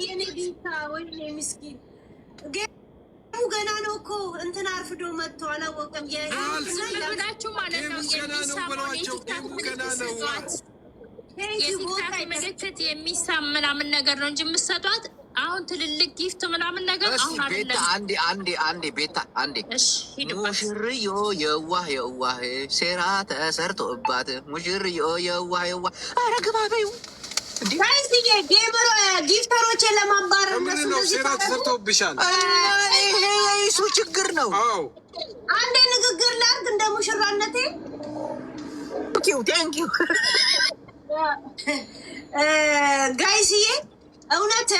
የኔ ቢታ ወይ ምስኪን ገና ነው እኮ እንትን አርፍዶ መጥቶ አላወቀም። የብላችሁ ማለት ነው የሚሳመው የቲክታክ ምልክት የሚሳም ምናምን ነገር ነው እንጂ የምትሰጧት አሁን ትልልቅ ጊፍት ምናምን ነገር አሁን አይደለም። አንዴ ቤታ አንዴ ሙሽርዮ የዋህ ሴራ ተሰርቶባት ሙሽርዮ የዋህ ኧረ ግባ በይው ጋይስዬ ጌምሮ ጊፍተሮችን ለማባረር እነሱ ሴራ ተሰርቶብሻል። ይሄ የሱ ችግር ነው። አንዴ ንግግር ላድርግ እንደ ሙሽራነቴ። ቴንኪው ጋይስዬ እውነት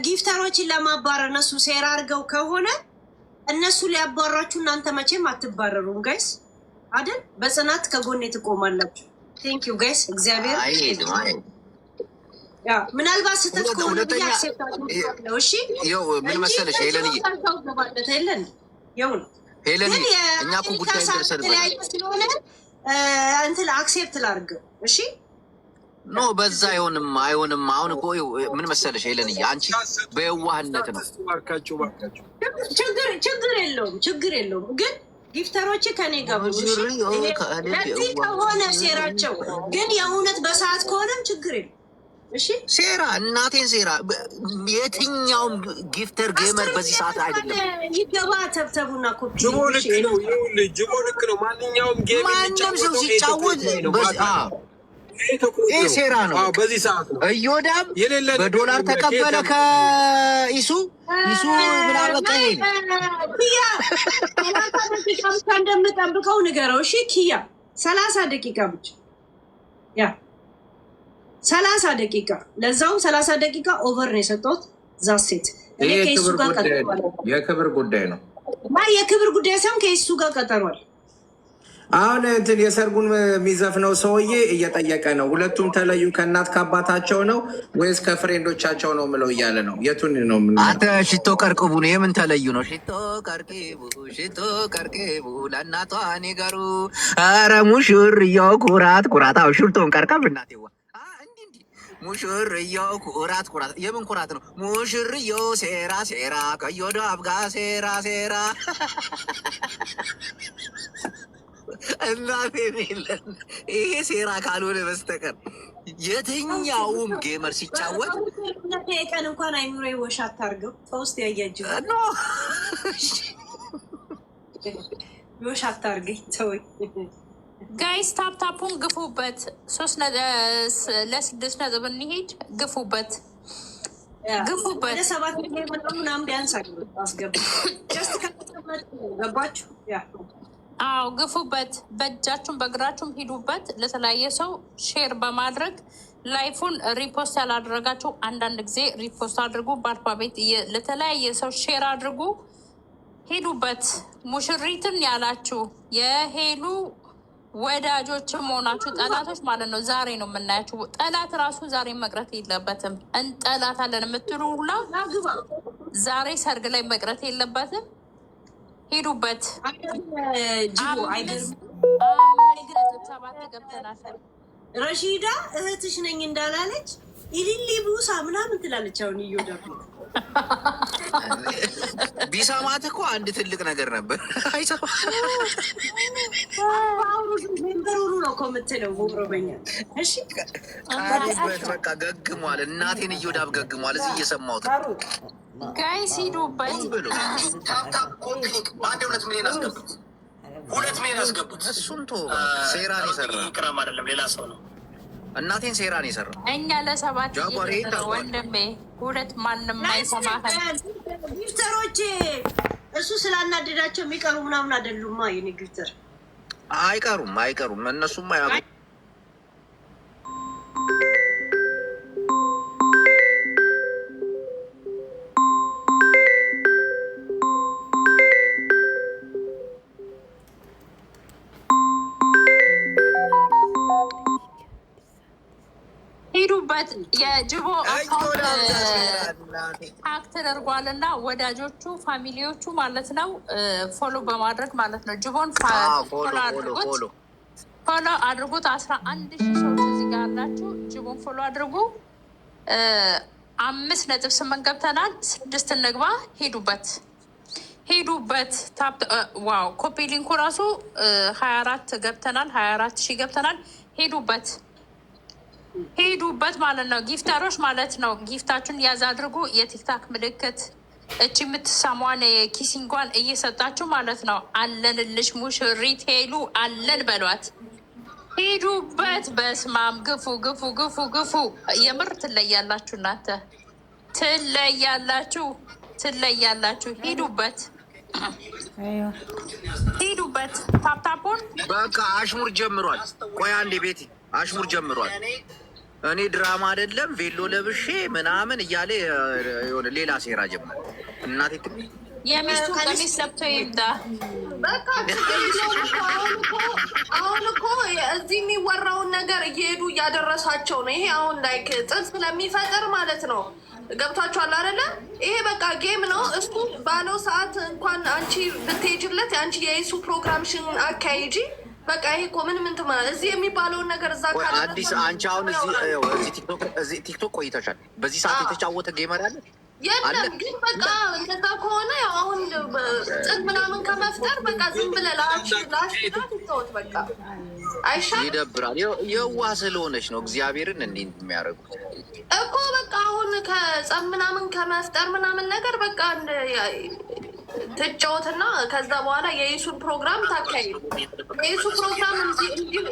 ጊፍተሮችን ለማባረር እነሱ ሴራ አድርገው ከሆነ እነሱ ሊያባራችሁ እናንተ መቼም አትባረሩም ጋይስ አይደል? በጽናት ከጎኔ ትቆማላችሁ። ቴንኪው ጋይስ እግዚአብሔር ያ ምናልባት ስተት ከሆነ ብዬ አክሴፕታለሁ። እሺ ይኸው ምን መሰለሽ ሄለንዬ ሄለንዬ እኛ እኮ ጉዳይ ደርሰንበት ስለሆነ እንትን አክሴፕት ላድርገው። እሺ ኖ በዛ አይሆንም። አሁን እኮ ምን መሰለሽ ሄለንዬ አንቺ በየዋህነት ነው። ችግር የለውም ግን ጊፍተሮች ከኔ ጋር ለዚህ ከሆነ ሴራቸው ግን የእውነት በሰዓት ከሆነም ችግር የለም። እሺ ሴራ እናቴን ሴራ የትኛውም ጊፍተር ጌመር በዚህ ሰዓት አይደለም ይገባ። ተብተቡና ኮፒ ጅቦ ልክ ነው። ማንኛውም ጌም ማንም ሰው ሲጫወት ይህ ሴራ ነው። በዚህ ሰዓት ነው እዮዳብ በዶላር ተቀበለ ከኢሱ ምናበቃ ኪያ 30 ደቂቃ ብቻ እንደምጠብቀው ንገረው። እሺ ኪያ 30 ደቂቃ ብቻ 30 ደቂቃ ለዛውም 30 ደቂቃ ኦቨር ነው የሰጠሁት። ዛሴት እኔ ከኢሱ ጋር ቀጠሯል። የክብር ጉዳይ ነው። የክብር ጉዳይ ሳይሆን ከኢሱ ጋር ቀጠሯል። አሁን እንትን የሰርጉን የሚዘፍነው ሰውዬ እየጠየቀ ነው። ሁለቱም ተለዩ ከእናት ከአባታቸው ነው ወይስ ከፍሬንዶቻቸው ነው ምለው እያለ ነው። የቱን ነው አንተ? ሽቶ ቀርቅቡ ነው የምን ተለዩ ነው? ሽቶ ቀርቅቡ ለእናቷ ኔገሩ። ኧረ ሙሽርያው ኩራት ሽርቶን ቀርቀብ እናቴዋ ሙሽርያው ኩራት የምን ኩራት ነው? ሙሽርያው ሴራ ከዮዳብ ጋር ሴራ እናቴ የለን ይሄ ሴራ ካልሆነ በስተቀር የትኛውም ጌመር ሲጫወት ቀን እንኳን አይኑሮ ወሻ አታርገው። ተውስጥ ያያጅው ወሻ አታርገኝ ተወኝ። ጋይስ ታፕታፑን ግፉበት። 6 ነጥብ እንሂድ። ግፉበት 7 ምናምን ቢያንስ አስገባ። ገባችሁ? አዎ ግፉበት። በእጃችሁም በእግራችሁም ሂዱበት። ለተለያየ ሰው ሼር በማድረግ ላይፉን ሪፖስት ያላደረጋችሁ አንዳንድ ጊዜ ሪፖስት አድርጉ። በአልፋቤት ለተለያየ ሰው ሼር አድርጉ። ሂዱበት። ሙሽሪትን ያላችሁ የሄሉ ወዳጆችም ሆናችሁ ጠላቶች ማለት ነው። ዛሬ ነው የምናያችሁ። ጠላት ራሱ ዛሬ መቅረት የለበትም። እንጠላታለን የምትሉ ሁላ ዛሬ ሰርግ ላይ መቅረት የለበትም። ሄዱበት። ረሺዳ እህትሽ ነኝ እንዳላለች ኢሊሊ ቡሳ ምናምን ትላለች። አሁን እዮዳብ ቢሰማት እኮ አንድ ትልቅ ነገር ነበር። አይሰማሩሩ ነው እኮ የምትለው ኦሮመኛ። እሺ በቃ ገግሟል። እናቴን እዮዳብ ገግሟል። እዚህ እየሰማሁት ጋይስ ሂዱበት። ብሎ በአንድ 2 ሚሊዮን አስገቡት። 2 ሚሊዮን አስገቡት። እሱን ሴራን የሰራ ቅረም አይደለም ሌላ ሰው ነው። እናቴን ሴራን የሰራ እኛ ለ7 ወንድሜ 2 ማንም አይሰማህም። ጊፍተሮች እሱ ስላናደዳቸው የሚቀሩ ምናምን አይደሉማ። የኔ ጊፍተር አይቀሩም። እነሱማ ያው ሂዱበት። የጅቦ ሀክ ተደርጓል እና ወዳጆቹ ፋሚሊዎቹ ማለት ነው ፎሎ በማድረግ ማለት ነው ጅቦን ፎሎ አድርጉት። ፎሎ አድርጉት። 11,000 ሰዎች እዚህ ጋር ያላችሁ ጅቡን ፎሎ አድርጉ። 5.8 ገብተናል። 6 እንግባ። ሄዱበት ዋው ኮፒ ሊንኩ ራሱ 24 ገብተናል። 24,000 ገብተናል። ሄዱበት ማለት ነው። ጊፍተሮች ማለት ነው። ጊፍታችሁን ያዝ አድርጉ። የቲክታክ ምልክት እቺ የምትሰሟን ኪሲንጓን እየሰጣችሁ ማለት ነው። አለንልሽ ሙሽሪት ሄሉ አለን በሏት። ሄዱበት። በስማም ግፉ። የምር ትለያላችሁ፣ እናንተ ትለያላችሁ። ሄዱበት። ታፕታፑን በቃ አሽሙር ጀምሯል። ቆይ አንዴ ቤቲ አሽሙር ጀምሯል። እኔ ድራማ አይደለም ቬሎ ለብሼ ምናምን እያለ የሆነ ሌላ ሴራ ጀምሯል። እናቴ የሚስቱ ቀሚስ ለብቶ ይምጣ። በቃ አሁን እኮ እዚህ የሚወራውን ነገር እየሄዱ እያደረሳቸው ነው። ይሄ አሁን ላይክ ጥል ስለሚፈጥር ማለት ነው። ገብታችኋል አይደለ? ይሄ በቃ ጌም ነው። እሱ ባለው ሰዓት እንኳን አንቺ ብትሄጂለት አንቺ የኢሱ ፕሮግራምሽን አካሄጂ። በቃ ይሄ እኮ ምን ማለት እዚህ የሚባለውን ነገር እዛ አዲስ አንቺ አሁን እዚህ ቲክቶክ ቆይተሻል። በዚህ ሰዓት የተጫወተ ጌመር አለ የለም። ግን በቃ እንደዛ ከሆነ ያው አሁን ጥል ምናምን ከመፍጠር በቃ ዝም ብለህ ላሽተውት በቃ አይሻልም? ይደብራል። የዋህ ስለሆነች ነው እግዚአብሔርን እንዲህ የሚያደርጉት እኮ በቃ አሁን ከጸብ ምናምን ከመፍጠር ምናምን ነገር በቃ ትጫወትና ከዛ በኋላ የኢሱን ፕሮግራም ታካሂድ። የኢሱ ፕሮግራም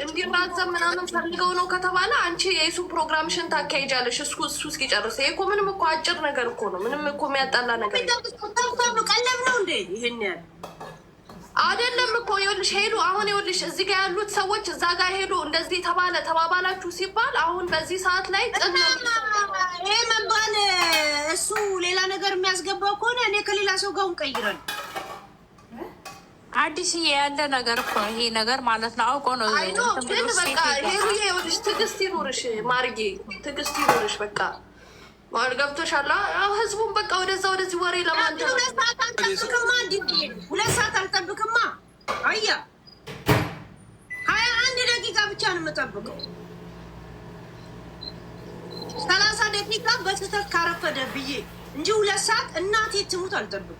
እንዲራዘም ምናምን ፈልገው ነው ከተባለ አንቺ የኢሱን ፕሮግራምሽን ታካሂጃለሽ እሱ እስኪጨርስ። ይሄ እኮ ምንም እኮ አጭር ነገር እኮ ነው። ምንም እኮ የሚያጣላ ነገር ቀለብ ነው እንዴ? ይሄን ያህል አይደለም እኮ ይኸውልሽ ሄዱ። አሁን ይኸውልሽ እዚህ ጋር ያሉት ሰዎች እዛ ጋር ሄዱ እንደዚህ ተባባላችሁ ሲባል አሁን በዚህ ሰዓት ላይ ይሄ መባል እሱ ሌላ ነገር የሚያስገባው ከሆነ እኔ ከሌላ ሰው ጋር እንቀይራለን። አዲስ ያለ ነገር እኮ ይሄ ነገር ማለት ነው። አውቆ ነው ግን በቃ ሄዱ። ይኸውልሽ ትዕግስት ይኑርሽ ማርጌ፣ ትዕግስት ይኑርሽ በቃ ማለት ገብቶሻል። ህዝቡን በቃ ወደዚህ ወሬ ለማንተ 2 ሰዓት አልጠብቅማ። አያ 21 ደቂቃ ብቻ ነው የምጠብቀው። 30 ደቂቃ በስህተት ካረፈደ ብዬ እንጂ 2 ሰዓት እናቴ ትሙት አልጠብቅም።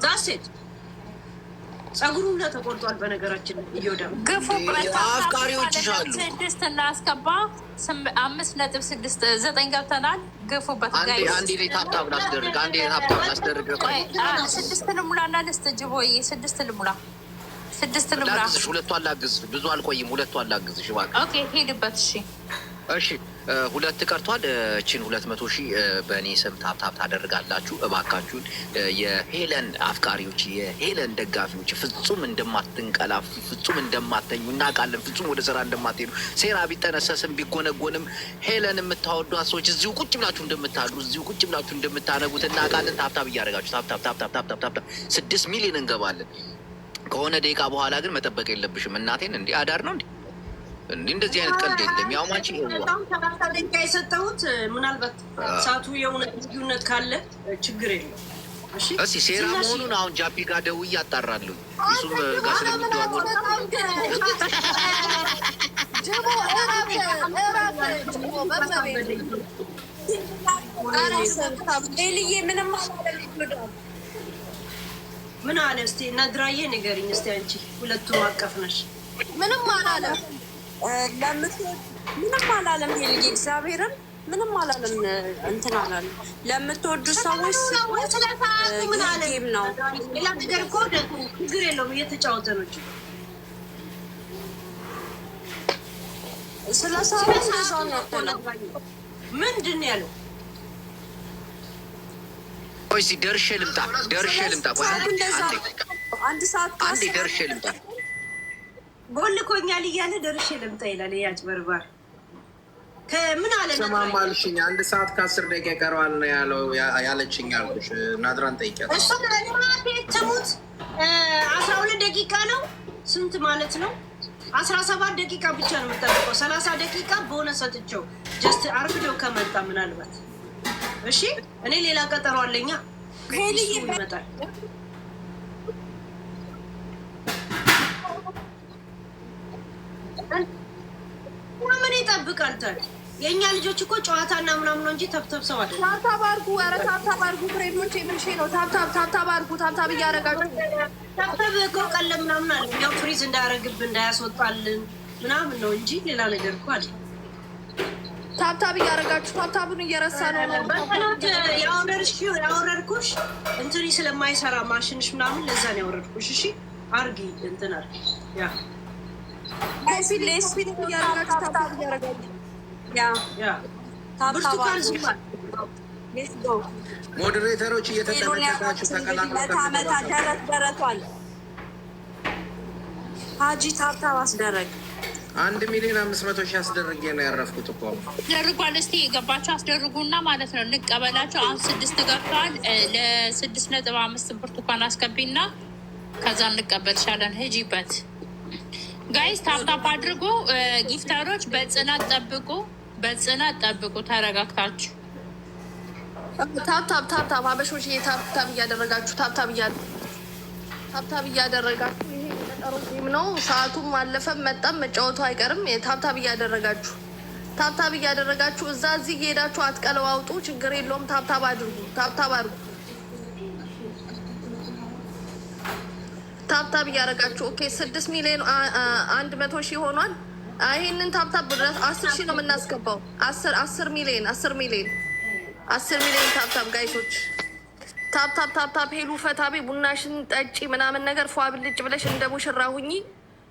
ዛሴት ጸጉሩ ሁላ ተቆርጧል። በነገራችን እየወደም አፍቃሪዎች ይሻሉ 6 እናስገባ 5.69 ገብተናል። ግፉበት ጋይስ። አንዴ ላይ ታፕታፕ ላስደርግ። 6 ልሙላና ልስትጅቦይ 6 ልሙላ። ላግዝሽ። 2 ላግዝሽ። ብዙ አልቆይም። 2 ላግዝሽ እባክህ። ኦኬ ሄድበት። እሺ 2 ቀርቷል። እችን 200,000 በእኔ ስም ታፕታፕ ታደርጋላችሁ እባካችሁን። የሄለን አፍቃሪዎች፣ የሄለን ደጋፊዎች ፍጹም እንደማትንቀላፉ፣ ፍጹም እንደማተኙ እናውቃለን። ፍጹም ወደ ስራ እንደማትሄዱ፣ ሴራ ቢጠነሰስም ቢጎነጎንም ሄለን የምታወዷት ሰዎች እዚሁ ቁጭ ብላችሁ እንደምታድሩ፣ እዚሁ ቁጭ ብላችሁ እንደምታነጉት እናውቃለን። ታፕታፕ እያደረጋችሁ ታፕታፕ 6 ሚሊዮን እንገባለን። ከሆነ ደቂቃ በኋላ ግን መጠበቅ የለብሽም። እናቴን እንዲህ አዳር ነው እንደዚህ አይነት ቀልድ የለም። ያው ማንቺ ደቂቃ የሰጠሁት ምናልባት ሰዓቱ የእውነት ልዩነት ካለ ችግር የለም። እስኪ ሴራ መሆኑን አሁን ጃፒ ጋር ደውዬ አጣራለሁ። እሱም ጋር ስለሚደዋወል ምን አለ እስኪ ነድራዬ ንገሪኝ እስኪ። አንቺ ሁለቱም አቀፍ ነሽ። ምንም አላለም። ምንም አላለም። ሄልዬ እግዚአብሔርን ምንም አላለም። እንትን አላለም። ለምትወዱ ሰዎች ምን አለ ጌም ነው። ሌላ ነገር እኮ ችግር የለውም። እየተጫወተ ነው። ስለ ሰው ምንድን ነው ያለው? ቆይ እስኪ ደርሼ ልምጣ። ቆይ አንድ ሰዓት አንዴ ደርሼ ልምጣ። ቦልኮኛል እያለ ደርሼ ልምጣ ይላል። ያጭበርባር ከምን አለ ሰማማልሽኝ። 1 ሰዓት ከ10 ደቂቃ ቀረዋል ነው ያለው ያለችኝ አልኩሽ። ናድራን ጠይቂያት። እሱ ትሙት 12 ደቂቃ ነው። ስንት ማለት ነው? 17 ደቂቃ ብቻ ነው የምጠብቀው። 30 ደቂቃ በሆነ ሰጥቼው ጀስት አርፍደው ከመጣ ምናልባት እሺ። እኔ ሌላ ቀጠሮ አለኛ። ይመጣል ምን ይጠብቃል ታዲያ? የእኛ ልጆች እኮ ጨዋታና ምናምን ነው እንጂ ተብተብ ሰው አይደለም። ታብታብ አድርጉ፣ ኧረ ታብታብ አድርጉ ፍሬንዶች፣ የምልሽ ነው። ታብታብ አድርጉ፣ ታብታብ እያደረጋችሁ ታብታብ እኮ ቀለ ምናምን አለ ያው ፍሪዝ እንዳያረግብን እንዳያስወጣልን ምናምን ነው እንጂ ሌላ ነገር እኮ አለ። ታብታብ እያደረጋችሁ ታብታቡን እየረሳ ነው። በተናት ያወረድኩሽ እንትን ስለማይሰራ ማሽንሽ ምናምን ለዛ ነው ያወረድኩሽ። እሺ አርጊ እንትን አርጊ ያ ሌስፒን እያደረጋችሁ ታብታብ እያደረጋችሁ ብርቱካን ዝባል ሞዴሬተሮች እየተጠነቀቃችሁ ተቀላቀሉ። ደረቷል ሀጂ ታብታብ አስደረግ 1,500,000 አስደርጌ ነው ያረፍኩት እኮ አስደርጓል። እስቲ የገባቸው አስደርጉና ማለት ነው እንቀበላቸው። አሁን 6 ገብተዋል። ለ6.5 ብርቱካን አስገቢና ከዛ እንቀበልሻለን። ሂጂበት ጋይስ። ታፕታፕ አድርጉ። ጊፍተሮች በጽናት ጠብቁ፣ በጽናት ጠብቁ። ተረጋግታችሁ ታብታብ አበሾች ታብታብ እያደረጋችሁ ታብታብ እያደረጋችሁ ይሄ የቀጠሮ ጌም ነው። ሰዓቱም አለፈም መጣም መጫወቱ አይቀርም። ታብታብ እያደረጋችሁ እዛ እዚህ እየሄዳችሁ አትቀለዋውጡ። ችግር የለውም። ታብታብ አድርጉ። ታብታብ እያደረጋችሁ ኦኬ። 6,100,000 ሆኗል። ይሄንን ታብታብ ድረስ 10,000 ነው የምናስገባው። 10 ሚሊዮን ታብታብ ጋይሶች፣ ታብታብ ሄሉ ፈታቤ ቡናሽን ጠጪ ምናምን ነገር ፏ ብልጭ ብለሽ እንደ ሙሽራ ሁኚ።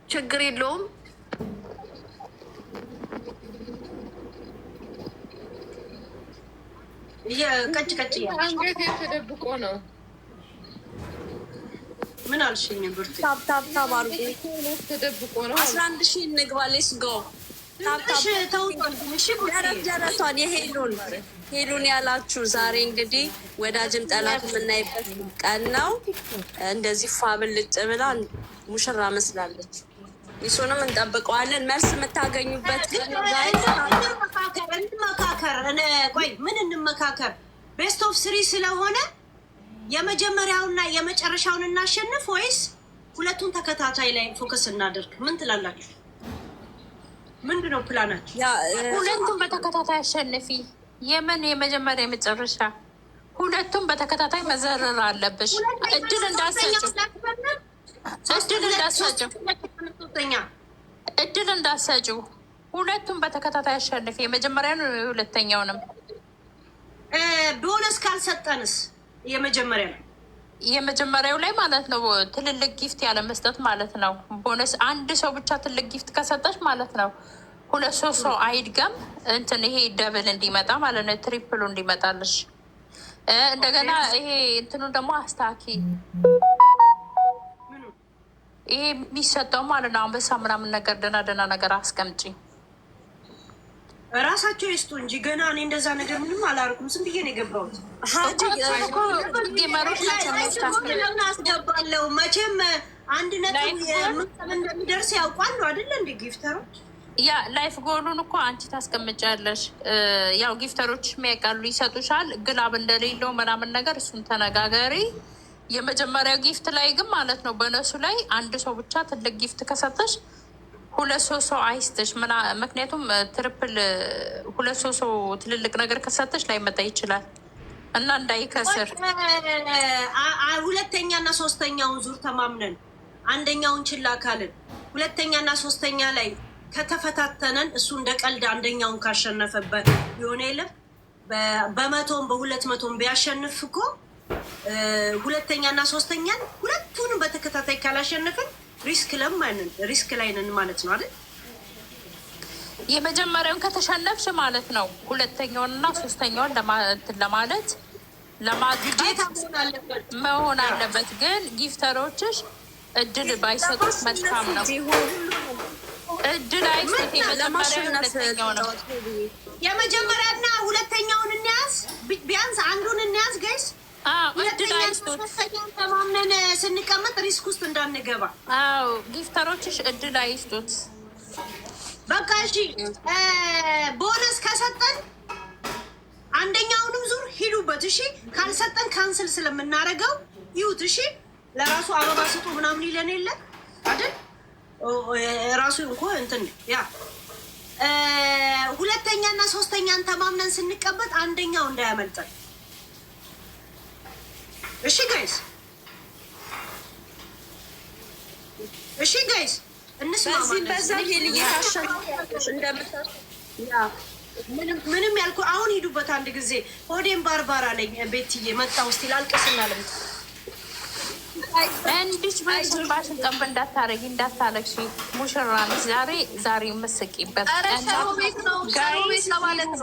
ችግር የለውም። ቀጭ አንገት የተደብቆ ነው። ምን አልሽኝ? ብርቱ ታብታብ አርጉ። ተደብቆ ነው። 11,000 እንግባ። ሌስ ጎ ደረቷን የሄሉን ያላችሁ ዛሬ እንግዲህ ወዳጅም ጠላት የምናይበት ቀን ነው። እንደዚህ ፏ ብልጭ ብላ ሙሽራ መስላለች። እሱንም እንጠብቀዋለን። መልስ የምታገኙበት እንመካከር። ቤስት ኦፍ 3 ስለሆነ የመጀመሪያውና የመጨረሻውን እናሸንፍ ወይስ ሁለቱን ተከታታይ ላይ ፎከስ እናደርግ? ምን ትላላችሁ? ምንድነው ፕላናችሁ? ሁለቱም በተከታታይ አሸንፊ። የምን የመጀመሪያ የመጨረሻ? ሁለቱም በተከታታይ መዘረር አለብሽ። እድል እንዳሰጭው። ሁለቱም በተከታታይ አሸንፊ። የመጀመሪያውን ሁለተኛውንም። ቦነስ ካልሰጠንስ? የመጀመሪያው ላይ ማለት ነው ትልልቅ ጊፍት ያለ መስጠት ማለት ነው። ቦነስ አንድ ሰው ብቻ ትልቅ ጊፍት ከሰጠች ማለት ነው 2-3 ሰው አይድገም። እንትን ይሄ ደብል እንዲመጣ ማለት ነው፣ ትሪፕሉ እንዲመጣልሽ። እንደገና ይሄ እንትኑ ደግሞ አስታኪ። ይሄ የሚሰጠው ማለት ነው አንበሳ ምናምን ነገር ደህና ነገር አስቀምጪ። ራሳቸው ይስጡ እንጂ ገና እኔ እንደዛ ነገር ምንም አላርኩም። ዝም ብዬ ነው የገባሁት። ጌመሮች አስገባለሁ። መቼም አንድ ነጥብ እንደሚደርስ ያውቋሉ አይደለ? እንደ ጊፍተሮች ያ ላይፍ ጎሉን እኮ አንቺ ታስቀምጫለሽ። ያው ጊፍተሮች የሚያውቃሉ፣ ይሰጡሻል። ግላብ እንደሌለው ምናምን ነገር እሱን ተነጋገሪ። የመጀመሪያው ጊፍት ላይ ግን ማለት ነው በነሱ ላይ አንድ ሰው ብቻ ትልቅ ጊፍት ከሰጠሽ 2-3 ሰው አይስተሽ። ምክንያቱም ትሪፕል 2-3 ሰው ትልልቅ ነገር ከሰጠሽ ላይመጣ ይችላል እና እንዳይከስር። ሁለተኛና ሶስተኛውን ዙር ተማምነን አንደኛውን ችላ ካልን ሁለተኛና ሶስተኛ ላይ ከተፈታተነን እሱ እንደ ቀልድ አንደኛውን ካሸነፈበት የሆነ የለም በ100ም በ200ም ቢያሸንፍ እኮ ሁለተኛና ሶስተኛን ሁለቱንም በተከታታይ ካላሸነፍን ሪስክ ላይ ነን ማለት ነው አይደል? የመጀመሪያውን ከተሸነፍሽ ማለት ነው ሁለተኛውንና ሶስተኛውን ለማለት ለማግኘት መሆን አለበት። ግን ጊፍተሮችሽ እድል ባይሰጡት መልካም ነው። እድል አይሰጥ። የመጀመሪያና ሁለተኛውን እንያዝ፣ ቢያንስ አንዱን እንያዝ ጋይስ። ተማምነን ስንቀመጥ ሪስክ ውስጥ እንዳንገባ። አዎ ጊፍተሮችሽ እድል አይስጡት። በቃ እሺ፣ ቦነስ ከሰጠን አንደኛውንም ዙር ሂዱበት። እሺ ካልሰጠን ካንስል ስለምናደርገው ይሁት። እሺ ለራሱ አበባ ስጡ ምናምን ይለን የለ አይደል? ራሱ እንኳ እንትን ያ ሁለተኛና ሶስተኛን ተማምነን ስንቀበጥ አንደኛው እንዳያመልጠን። እሺ ጋይስ፣ እሺ ጋይስ እንስማማለን። በዛ ይልየታሸን ምንም ያልኩ አሁን ሂዱበት። አንድ ጊዜ ሆዴን ባርባር አለኝ። ቤትዬ መጣሁ እስቲ ላልቅስና ልምጣ። እንዲች በሽንባሽን ጠንብ እንዳታረጊ እንዳታለቅሺ። ሙሽራ ነች ዛሬ የምትስቂበት ጋይስ።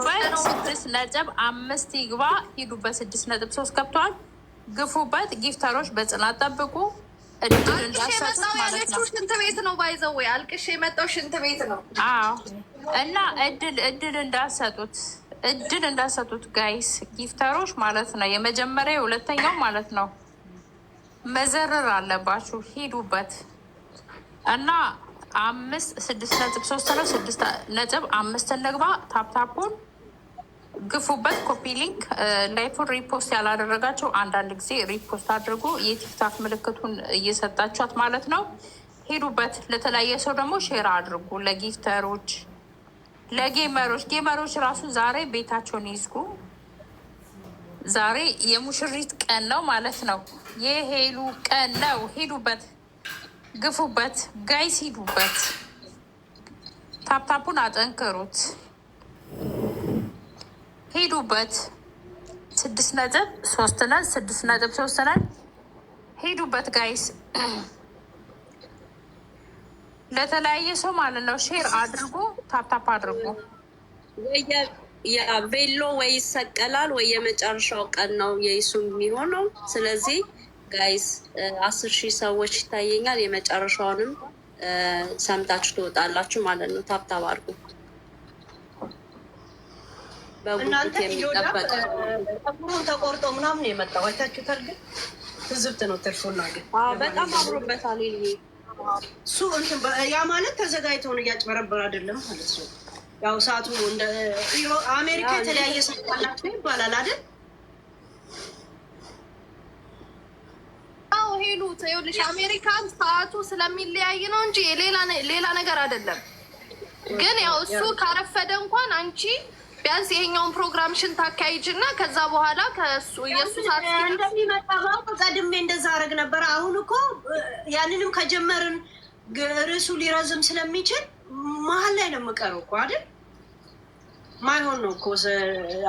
ሂዱበት 6.5 ይግባ። ሂዱበት 6.3 ገብተዋል። ግፉበት። ጊፍተሮች በጽናት ጠብቁ። እድል እንዳሰጡት ማለት ነው። ሽንት ቤት ነው ባይዘው ወይ አልቅሽ የመጣው ሽንት ቤት ነው። አዎ እና እድል እንዳሰጡት ጋይስ ጊፍተሮች ማለት ነው። የመጀመሪያ የሁለተኛው ማለት ነው መዘረር አለባችሁ። ሂዱበት እና 6.3 ነው 6.5 እንግባ። ታፕታፑን ግፉበት። ኮፒ ሊንክ ላይፉን ሪፖስት ያላደረጋቸው አንዳንድ ጊዜ ሪፖስት አድርጉ። የቲክታክ ምልክቱን እየሰጣችኋት ማለት ነው። ሄዱበት። ለተለያየ ሰው ደግሞ ሼር አድርጉ። ለጊፍተሮች፣ ጌመሮች ራሱ ዛሬ ቤታቸውን ይዝጉ። ዛሬ የሙሽሪት ቀን ነው ማለት ነው። የሄሉ ቀን ነው። ሄዱበት፣ ግፉበት ጋይስ፣ ሂዱበት። ታፕታፑን አጠንክሩት። ሄዱበት። 6.3 ነን 6.3 ነን። ሄዱበት ጋይስ። ለተለያየ ሰው ማለት ነው ሼር አድርጉ፣ ታፕታፕ አድርጉ። ቬሎ ወይ ይሰቀላል ወይ የመጨረሻው ቀን ነው የይሱ የሚሆነው። ስለዚህ ጋይስ 10,000 ሰዎች ይታየኛል። የመጨረሻውንም ሰምታችሁ ትወጣላችሁ ማለት ነው። ታፕታፕ አድርጉ። እናንተ ጠጉሩን ተቆርጦ ምናምን የመጣው አይታችሁታል። ግን ትዝብት ነው ትርፉና ግን በጣም አምሮበታል። እሱ እንትን ያ ማለት ተዘጋጅተውን እያጭበረበር አይደለም ማለት ነው። ያው ሰዓቱ እንደ አሜሪካ የተለያየ ሰዓት አላቸው ይባላል አይደል? አዎ ሄሉ ይኸውልሽ አሜሪካን ሰዓቱ ስለሚለያይ ነው እንጂ ሌላ ነገር አይደለም። ግን ያው እሱ ካረፈደ እንኳን አንቺ ቢያንስ ይሄኛውን ፕሮግራምሽን ታካሂጅ እና ከዛ በኋላ ከእሱ የእሱ ሰዓት እንደሚመጣው ቀድሜ እንደዛ አደረግ ነበር። አሁን እኮ ያንንም ከጀመርን ርዕሱ ሊረዝም ስለሚችል መሀል ላይ ነው የምቀረው እኮ አይደል? ማይሆን ነው እኮ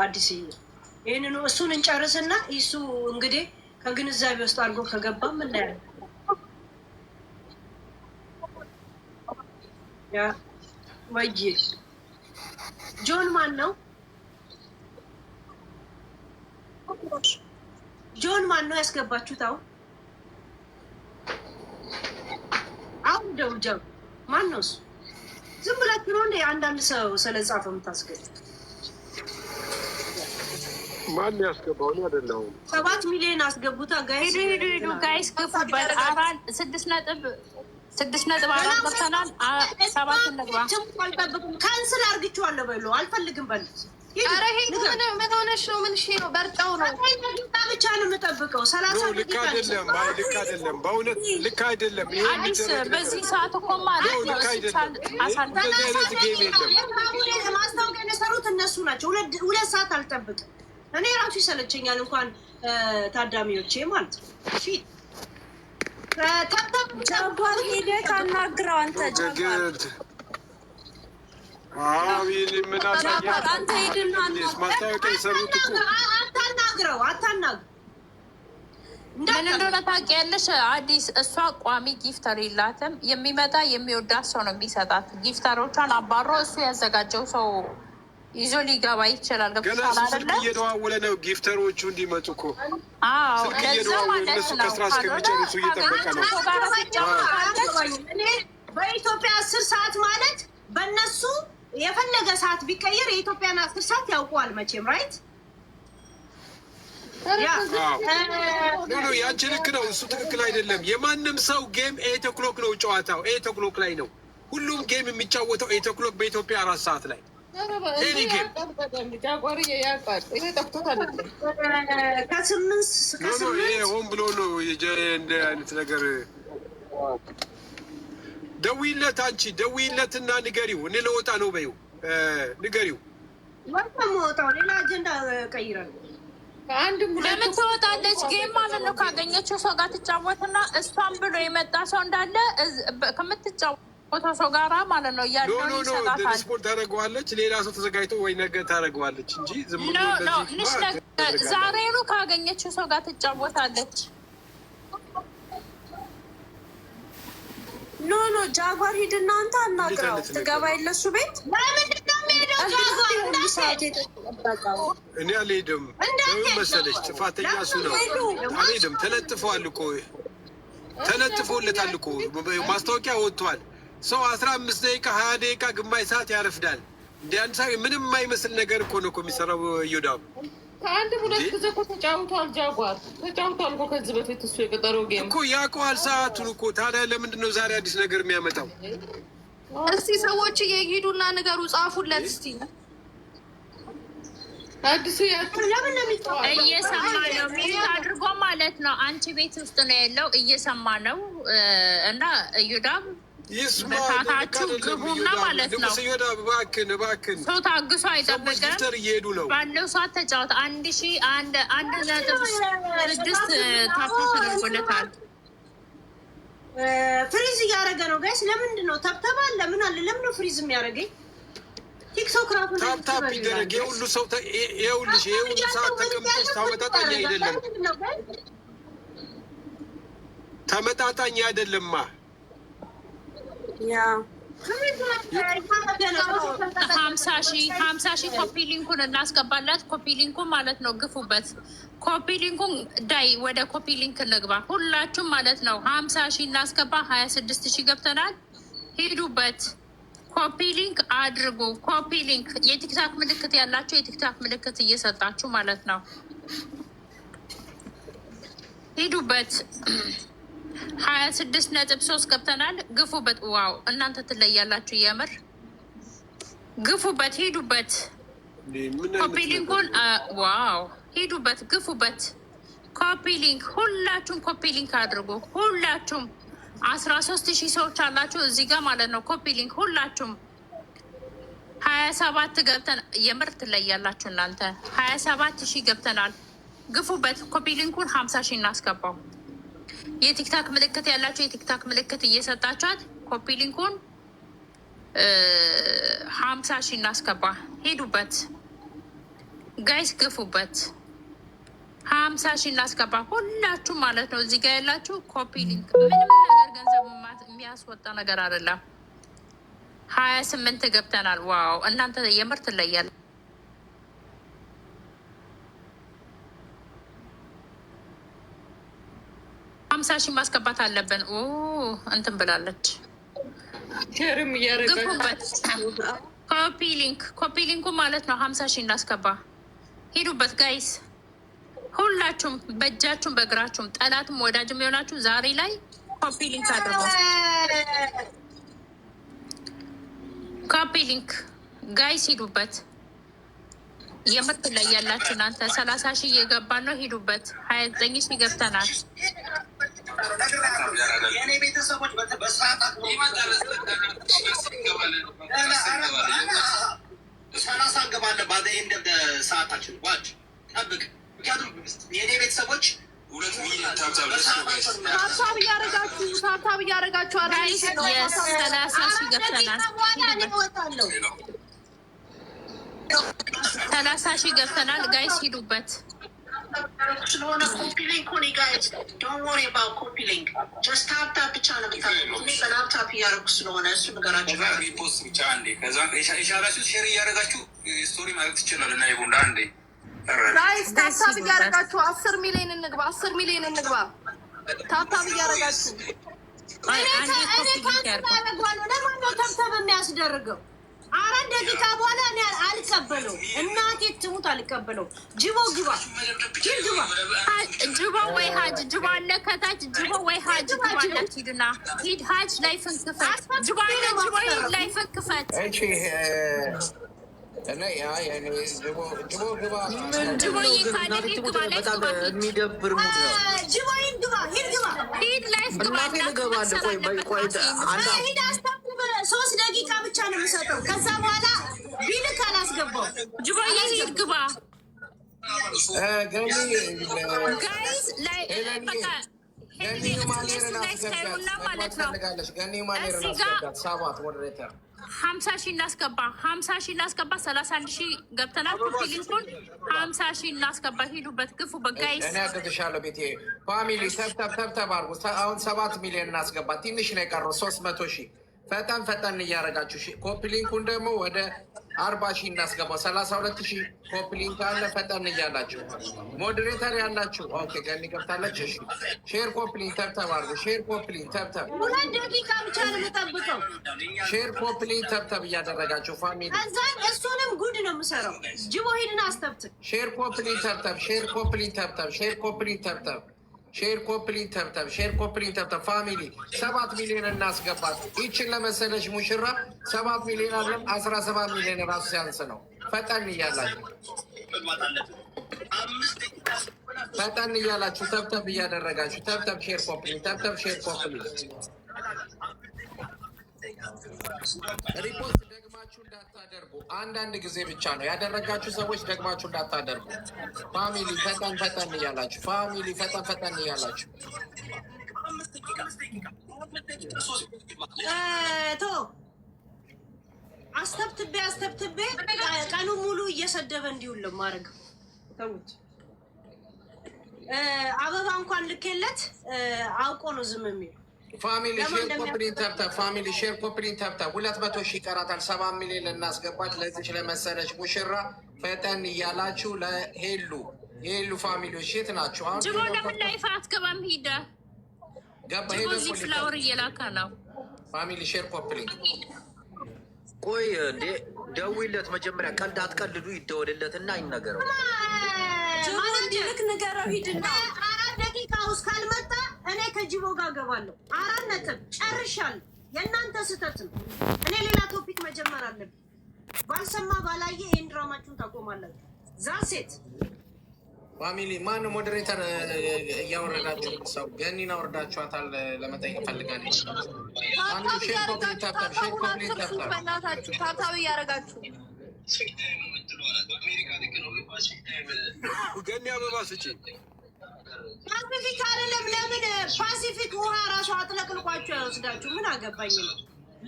አዲስ ይህንኑ እሱን እንጨርስና እሱ እንግዲህ ከግንዛቤ ውስጥ አድርጎ ከገባ ምናያለን። ያ ወይ ጆን ማን ነው? ጆን ማን ነው ያስገባችሁት? አሁን ደውጃው ማን ነው እሱ? ዝም ብላችሁ ነው እንደ አንዳንድ ሰው ስለጻፈ የምታስገቡት? ማን ያስገባው? ነው አይደለም 7 ሚሊዮን አስገቡታ ጋይስ። ሄዱ ጋይስ ግፉበት። 6.4 ገብተናል። 7 እንግባ። ካንስል አርግቼዋለሁ በሉ አልፈልግም በሉት። ኧረ ሄዱ ምን ሆነሽ ነው? ምን ነው በርጫው ነው ብቻ ነው የምጠብቀው። 30 ልክ አይደለም። ልክ አይደለም። በእውነት ልክ አይደለም። ይሄ በዚህ ሰዓት እኮ ማለት ነው ማስታወቂያ የሰሩት እነሱ ናቸው። 2 ሰዓት አልጠብቅም እኔ ራሱ ይሰለቸኛል። እንኳን ታዳሚዎቼ ማለት ነው። ጃጓር ሄደህ ካናግረው አንተ ጃጓር አንተ ሄድና ማስታወቂያ የሰሩት እኮ አታናግረው። ምን እንደሆነ ታውቂያለሽ? አዲስ እሷ ቋሚ ጊፍተር የላትም። የሚመጣ የሚወዳት ሰው ነው የሚሰጣት። ጊፍተሮቿን አባሮ እሱ ያዘጋጀው ሰው ይዞ ሊገባ ይችላል። ገና ስልክ እየደዋወለ ነው ጊፍተሮቹ እንዲመጡ እኮ። አዎ ለዛ ማለት ነው። ከስራ እስከሚጨርሱ እየጠበቀ ነው። በኢትዮጵያ 10 ሰዓት ማለት በእነሱ የፈለገ ሰዓት ቢቀየር የኢትዮጵያን 10 ሰዓት ያውቀዋል መቼም። ራይት ያንቺ ልክ ነው። እሱ ትክክል አይደለም። የማንም ሰው ጌም 8 o'clock ነው ጨዋታው። 8 o'clock ላይ ነው ሁሉም ጌም የሚጫወተው። 8 o'clock በኢትዮጵያ 4 ሰዓት ላይ ከ8 ሆን ብሎ ነው እንደ አይነት ነገር ደውይለት፣ አንቺ ደውይለትና ንገሪው። እኔ ለወጣ ነው በይው፣ ንገሪው። ወጣው ሌላ አጀንዳ ቀይራል። ለምን ትወጣለች? ጌም ማለት ነው። ካገኘችው ሰው ጋር ትጫወትና እሷን ብሎ የመጣ ሰው እንዳለ ከምትጫወተው ሰው ጋራ ማለት ነው እያለውን ይሰጣታል። ስፖርት ታደርገዋለች። ሌላ ሰው ተዘጋጅቶ ወይ ነገ ታደርገዋለች እንጂ ዝም ብሎ ዛሬኑ ካገኘችው ሰው ጋር ትጫወታለች። ኖ ጃጓር ሂድና አንተ አናግረው። ትገባ የለሱ ቤት እኔ አልሄድም። ለምን መሰለች? ጥፋተኛ እሱ ነው። አልሄድም። ተለጥፈዋል እኮ ተለጥፎለታል እኮ ማስታወቂያ ወጥቷል። ሰው 15 ደቂቃ 20 ደቂቃ ግማሽ ሰዓት ያረፍዳል። እንዲያን ሳ ምንም የማይመስል ነገር እኮ ነው እኮ የሚሰራው። እዮዳም ከአንድ ሁለት ጊዜ እኮ ተጫውቷል። ጃጓር ተጫውቷል እኮ ከዚህ በፊት እሱ የቀጠረው ጌም እኮ ያውቀዋል ሰዓቱን እኮ። ታዲያ ለምንድን ነው ዛሬ አዲስ ነገር የሚያመጣው? እስቲ ሰዎች እየሄዱና ንገሩ፣ ጻፉለት እስቲ። አዲሱ እየሰማ ነው ሚዩት አድርጎ ማለት ነው። አንቺ ቤት ውስጥ ነው ያለው እየሰማ ነው። እና እዮዳም በታታችሁ ግቡና ማለት ነው። ሰው ታግሶ አይጠብቅም። ባለው ሰዓት ተጫወት። 1,100.6 ታፕ ተደርጎለታል። ፍሪዝ እያደረገ ነው ጋይስ። ለምንድን ነው ተብተባ? ለምን አለ? ለምን ነው ፍሪዝ የሚያደርገኝ? ቲክቶክ ራሱ ታፕ ይደረግ። የሁሉ ሰው ይኸውልሽ፣ የሁሉ ሰዓት ተቀምጠሽ ተመጣጣኝ አይደለም። ተመጣጣኝ አይደለማ። ያ 50 ሺህ ኮፒ ሊንኩን እናስገባላት። ኮፒ ሊንኩን ማለት ነው ግፉበት። ኮፒ ሊንኩን ዳይ ወደ ኮፒ ሊንክ እንግባ ሁላችሁም ማለት ነው። 50 ሺህ እናስገባ። 26 ሺህ ገብተናል። ሂዱበት። ኮፒ ሊንክ አድርጉ። ኮፒ ሊንክ የቲክታክ ምልክት ያላቸው የቲክታክ ምልክት እየሰጣችሁ ማለት ነው። ሂዱበት። 26.3 ገብተናል። ግፉበት። ዋው እናንተ ትለያላችሁ። የምር ግፉበት። ሂዱበት። ኮፒ ሊንኩን ዋው ሂዱበት። ግፉበት። ኮፒ ሊንክ ሁላችሁም ኮፒ ሊንክ አድርጉ። ሁላችሁም 13,000 ሰዎች አላችሁ እዚህ ጋር ማለት ነው። ኮፒ ሊንክ ሁላችሁም 27 ገብተን የምር ትለያላችሁ እናንተ። 27,000 ገብተናል። ግፉበት። ኮፒ ሊንኩን 50 ሺህ እናስገባው። የቲክታክ ምልክት ያላቸው የቲክታክ ምልክት እየሰጣችኋት ኮፒ ሊንኩን 50 ሺህ እናስገባ። ሄዱበት ጋይስ ግፉበት። 50 ሺህ እናስገባ ሁላችሁ ማለት ነው። እዚህ ጋር ያላችሁ ኮፒ ሊንክ ምንም ነገር ገንዘብ የሚያስወጣ ነገር አይደለም። 28 ገብተናል። ዋው እናንተ የምር ትለያለ። 50 ሺህ ማስገባት አለብን። እንትን ብላለች። ሸርም እያረጋችሁበት ኮፒ ሊንኩ ማለት ነው። 50 ሺህ እናስገባ። ሄዱበት ጋይስ ሁላችሁም በእጃችሁም በእግራችሁም ጠላትም ወዳጅም የሆናችሁ ዛሬ ላይ ኮፒ ሊንክ አድርጉ። ኮፒ ሊንክ ጋይስ ሂዱበት። የምርት ላይ ያላችሁ እናንተ 30 ሺህ እየገባን ነው። ሂዱበት። 29 ሺህ ገብተናል። የኔ ቤተሰቦች በሰዓት ሰላሳ እንገባለን። ባደ እንደ ሰዓታችን ዋጭ ጠብቅ። ምክንያቱም የኔ ቤተሰቦች ታብታብ እያደረጋችሁ 30 ሺህ ገብተናል። 30 ሺህ ገብተናል ጋይስ ሂዱበት። ስለሆነ ኮፒ ሊንክ ሆነ ጋይስ ዶንት ወሪ አባውት ኮፒ ሊንክ ጀስት ታፕታፕ ብቻ ነው የምታደርጉት። እኔ በላፕታፕ እያደረኩ ስለሆነ እሱ ነገራችሁ ሪፖስት ብቻ አንዴ ከዛ የሻላችሁ ሼር እያደረጋችሁ ስቶሪ ማለት ትችላል። እና ይሁን አንዴ ጋይስ ታፕታፕ እያደረጋችሁ 10 ሚሊዮን እንግባ። 10 ሚሊዮን እንግባ። ታፕታፕ እያደረጋችሁ እኔ ታፕታፕ የሚያስደርገው 4 ደቂቃ በኋላ እኔ አልቀበለው። እናቴ ትሙት አልቀበለው። ጅቦ ግባ ጅቦ ወይ ሀጅ ጅቦ አለ ከታች ጅቦ ወይ ሀጅ ግባ አለች። ሂድና ሂድ ሀጅ ላይ ፍንክፈት ጅቦ አለ ጅቦ ላይ ፍንክፈት ጅቦ ይካለ ሂድ ግባ ላይ የሚደብር ሙድ ነው። ጅቦ ሂድ ግባ ሂድ ላይ እናቴ ልገባለሁ። ቆይ ሂድ አስታብብ። 3 ደቂቃ ብቻ ነው የምሰጠው። ከዛ በኋላ ቢልክ አላስገባው። ጅቦዬ ሂድ ግባ። ገኒ ጋይዝ ላይ በቃ ገኒ ማኔርን አስገባት ገኒ ማኔርን አስገባት። ሰባት ሞዴሬተር 50,000 እናስገባ። 50,000 እናስገባ። 31,000 ገብተናል። ኮፒሊንኩን 50,000 እናስገባ። ሂዱበት፣ ግፉበት ጋይስ። እኔ አግዝሻለሁ ቤቴ። ፋሚሊ ተብተብ አድርጉ። አሁን 7 ሚሊዮን እናስገባ። ትንሽ ነው የቀረው 300,000። ፈጠን እያደረጋችሁ ኮፒሊንኩን ደግሞ ወደ 40,000 እናስገባው። 32,000 ኮፒሊንክ አለ። ፈጠን እያላችሁ ሞዴሬተር ያላችሁ ኦኬ። ገኒ ገብታለች። እሺ ሼር ኮፒሊንክ ተብተብ አድርጉ። ሼር ኮፒሊንክ ተብተብ 2 ደቂቃ ብቻ ነው የምጠብቀው። ሼር ኮፒሊንክ ተብተብ እያደረጋችሁ ፋሚሊ። ከዛ እሱንም ጉድ ነው የምሰራው። ጅቦ ሂድና አስተብትብ። ሼር ኮፒሊንክ ተብተብ። ሼር ኮፒሊንክ ተብተብ። ሼር ኮፒሊንክ ተብተብ። ሼር ኮፕሊን ተብተብ። ሼር ኮፕሊን ተብተብ። ፋሚሊ 7 ሚሊዮን እናስገባት። ይችን ለመሰለች ሙሽራ 7 ሚሊዮን አለን። 17 ሚሊዮን ራሱ ሲያንስ ነው። ፈጠን እያላችሁ ተብተብ እያደረጋችሁ ተብተብ። ሼር ኮፕሊን ተብተብ። ሼር ኮፕሊን ሪፖርት ደግማችሁ እንዳታደርጉ። አንዳንድ ጊዜ ብቻ ነው ያደረጋችሁ ሰዎች ደግማችሁ እንዳታደርጉ። ፋሚሊ ፈጠን እያላችሁ ፋሚሊ ፈጠን እያላችሁ አስተብትቤ ቀኑ ሙሉ እየሰደበ እንዲውል ማድረግ ተውት። አበባ እንኳን ልኬለት አውቆ ነው ዝም የሚል። ፋሚሊ ሼር ኮፕሊን ተብተብ። ፋሚሊ ሼር ኮፕሊን ተብተብ። 200,000 ይቀራታል። 7 ሚሊዮን እናስገባት ለዚች ለመሰለች ሙሽራ። ፈጠን እያላችሁ ለሄሉ ፋሚሊዎች የት ናችሁ? አሁን ጅቦ ለምን ላይፍ አትገባም? ሂደ ገባ ሄደ ፍላወር እየላከ ነው። ፋሚሊ ሼር ኮፕሊን ቆይ እንዴ ደውይለት መጀመሪያ። ቀልድ አትቀልዱ። ይደወልለት እና ይነገረው። ልክ ንገረው። ሂድና 4 ደቂቃ ውስጥ ካልመጣ እኔ ከጅቦ ጋር ገባለሁ። 4 ነጥብ ጨርሻለሁ። የእናንተ ስህተት ነው። እኔ ሌላ ቶፒክ መጀመር አለብኝ። ባልሰማ ባላየ ይህን ድራማችሁን ታቆማላችሁ። ዛሴት ፋሚሊ ማን ሞዴሬተር እያወረዳችሁ ሰው ገኒን አወርዳችኋታል። ለመጠየቅ ፈልጋለች። ታብታብ እያደረጋችሁ ገኒ አበባ ስጪ። ፓሲፊክ አይደለም። ለምን ፓሲፊክ ውሃ ራሱ አጥለቅልቋቸው አይወስዳችሁ? ምን አገባኝ ነው።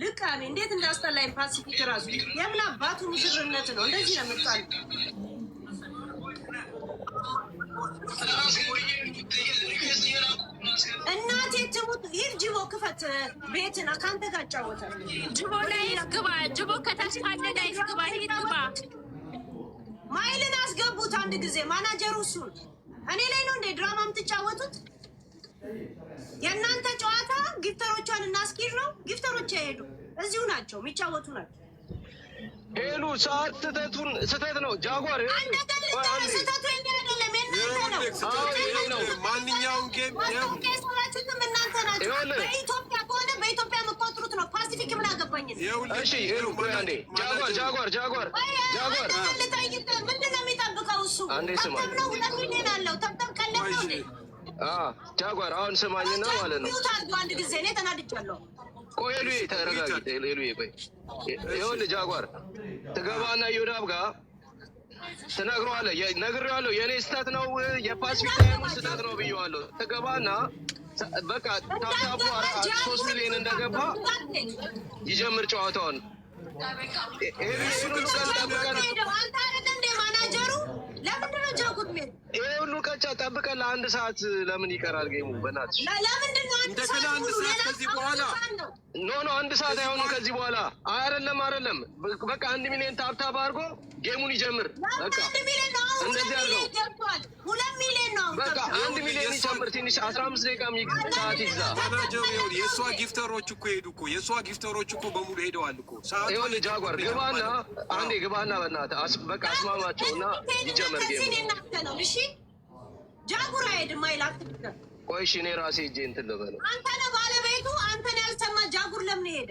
ልቃኔ እንዴት እንዳስጠላኝ ፓሲፊክ ራሱ የምን አባቱ ሙሽርነት ነው። እንደዚህ ነው የምጣል። እናቴ ትሙት። ሂድ ጅቦ ክፈት ቤትን ከአንተ ጋር እጫወታለሁ። ጅቦ ላይ ግባ። ጅቦ ከታች ካለ ላይ ግባ። ሂድ ግባ። ማይልን አስገቡት አንድ ጊዜ። ማናጀሩ እሱን እኔ ላይ ነው እንደ ድራማ የምትጫወቱት? የእናንተ ጨዋታ ጊፍተሮቿን እናስኪር ነው። ጊፍተሮች አይሄዱ እዚሁ ናቸው፣ የሚጫወቱ ናቸው። ሄሉ ሰዓት ስህተት ነው። ጃጓር ስህተቱ የእኛ አይደለም የእናንተ ነው። ማንኛውም ጌም ሰራችሁትም እናንተ ናቸው። በኢትዮጵያ ከሆነ በኢትዮጵያ የምቆጥሩት ነው። ፓሲፊክ ምን አገባኝ? እሺ ሄሉ አንዴ ጃጓር ምንድን ነው የሚጠብቀው እሱ? ተብተብ ነው። 2 ሚሊዮን አለው። ተብተብ ቀለብ ነው እንዴ? ጃጓር አሁን ስማኝና ማለት ነው። አንድ ጊዜ እኔ ተናድጃለሁ። ቆይ ሄሉዬ ተረጋጊ። ሄሉዬ ቆይ ይኸውልህ ጃጓር ትገባና ዮዳብ ጋር ትነግረዋለህ። ነግሬዋለሁ። የእኔ ስህተት ነው የፓሲፊክ ታይሙ ስህተት ነው ብዬዋለሁ። ትገባና በቃ ታብታቡ 3 ሚሊዮን እንደገባ ይጀምር ጨዋታውን። ይሄ ሁሉ ቀጫ ጠብቀን ለ1 ሰዓት ለምን ይቀራል ጌሙ? በእናትሽ እንደገና 1 ሰዓት ከዚህ በኋላ ኖ 1 ሰዓት አይሆንም ከዚህ በኋላ። አይደለም በቃ 1 ሚሊዮን ታብታብ አድርጎ ጌሙን ይጀምር። በቃ እንደዚህ አድርገው። 2 ሚሊዮን ነው በቃ 1 ሚሊዮን ይጨምር። ትንሽ 15 ደቂቃ ሰዓት ይግዛ። ማናጀሩ የእሷ ጊፍተሮች እኮ ሄዱ እኮ የእሷ ጊፍተሮች እኮ በሙሉ ሄደዋል እኮ። ይኸውልህ ጃጓር ግባና አንዴ ግባና በእናትህ በቃ አስማማቸውና ይጀምር ጌሙ። እሺ ጃጉራ ሄድማ ይላል። ቆይ እሺ እኔ ራሴ እጄ እንትን ልበለው። አንተ ነህ ባለቤቱ። አንተን ያልሰማ ጃጉር ለምን ሄደ?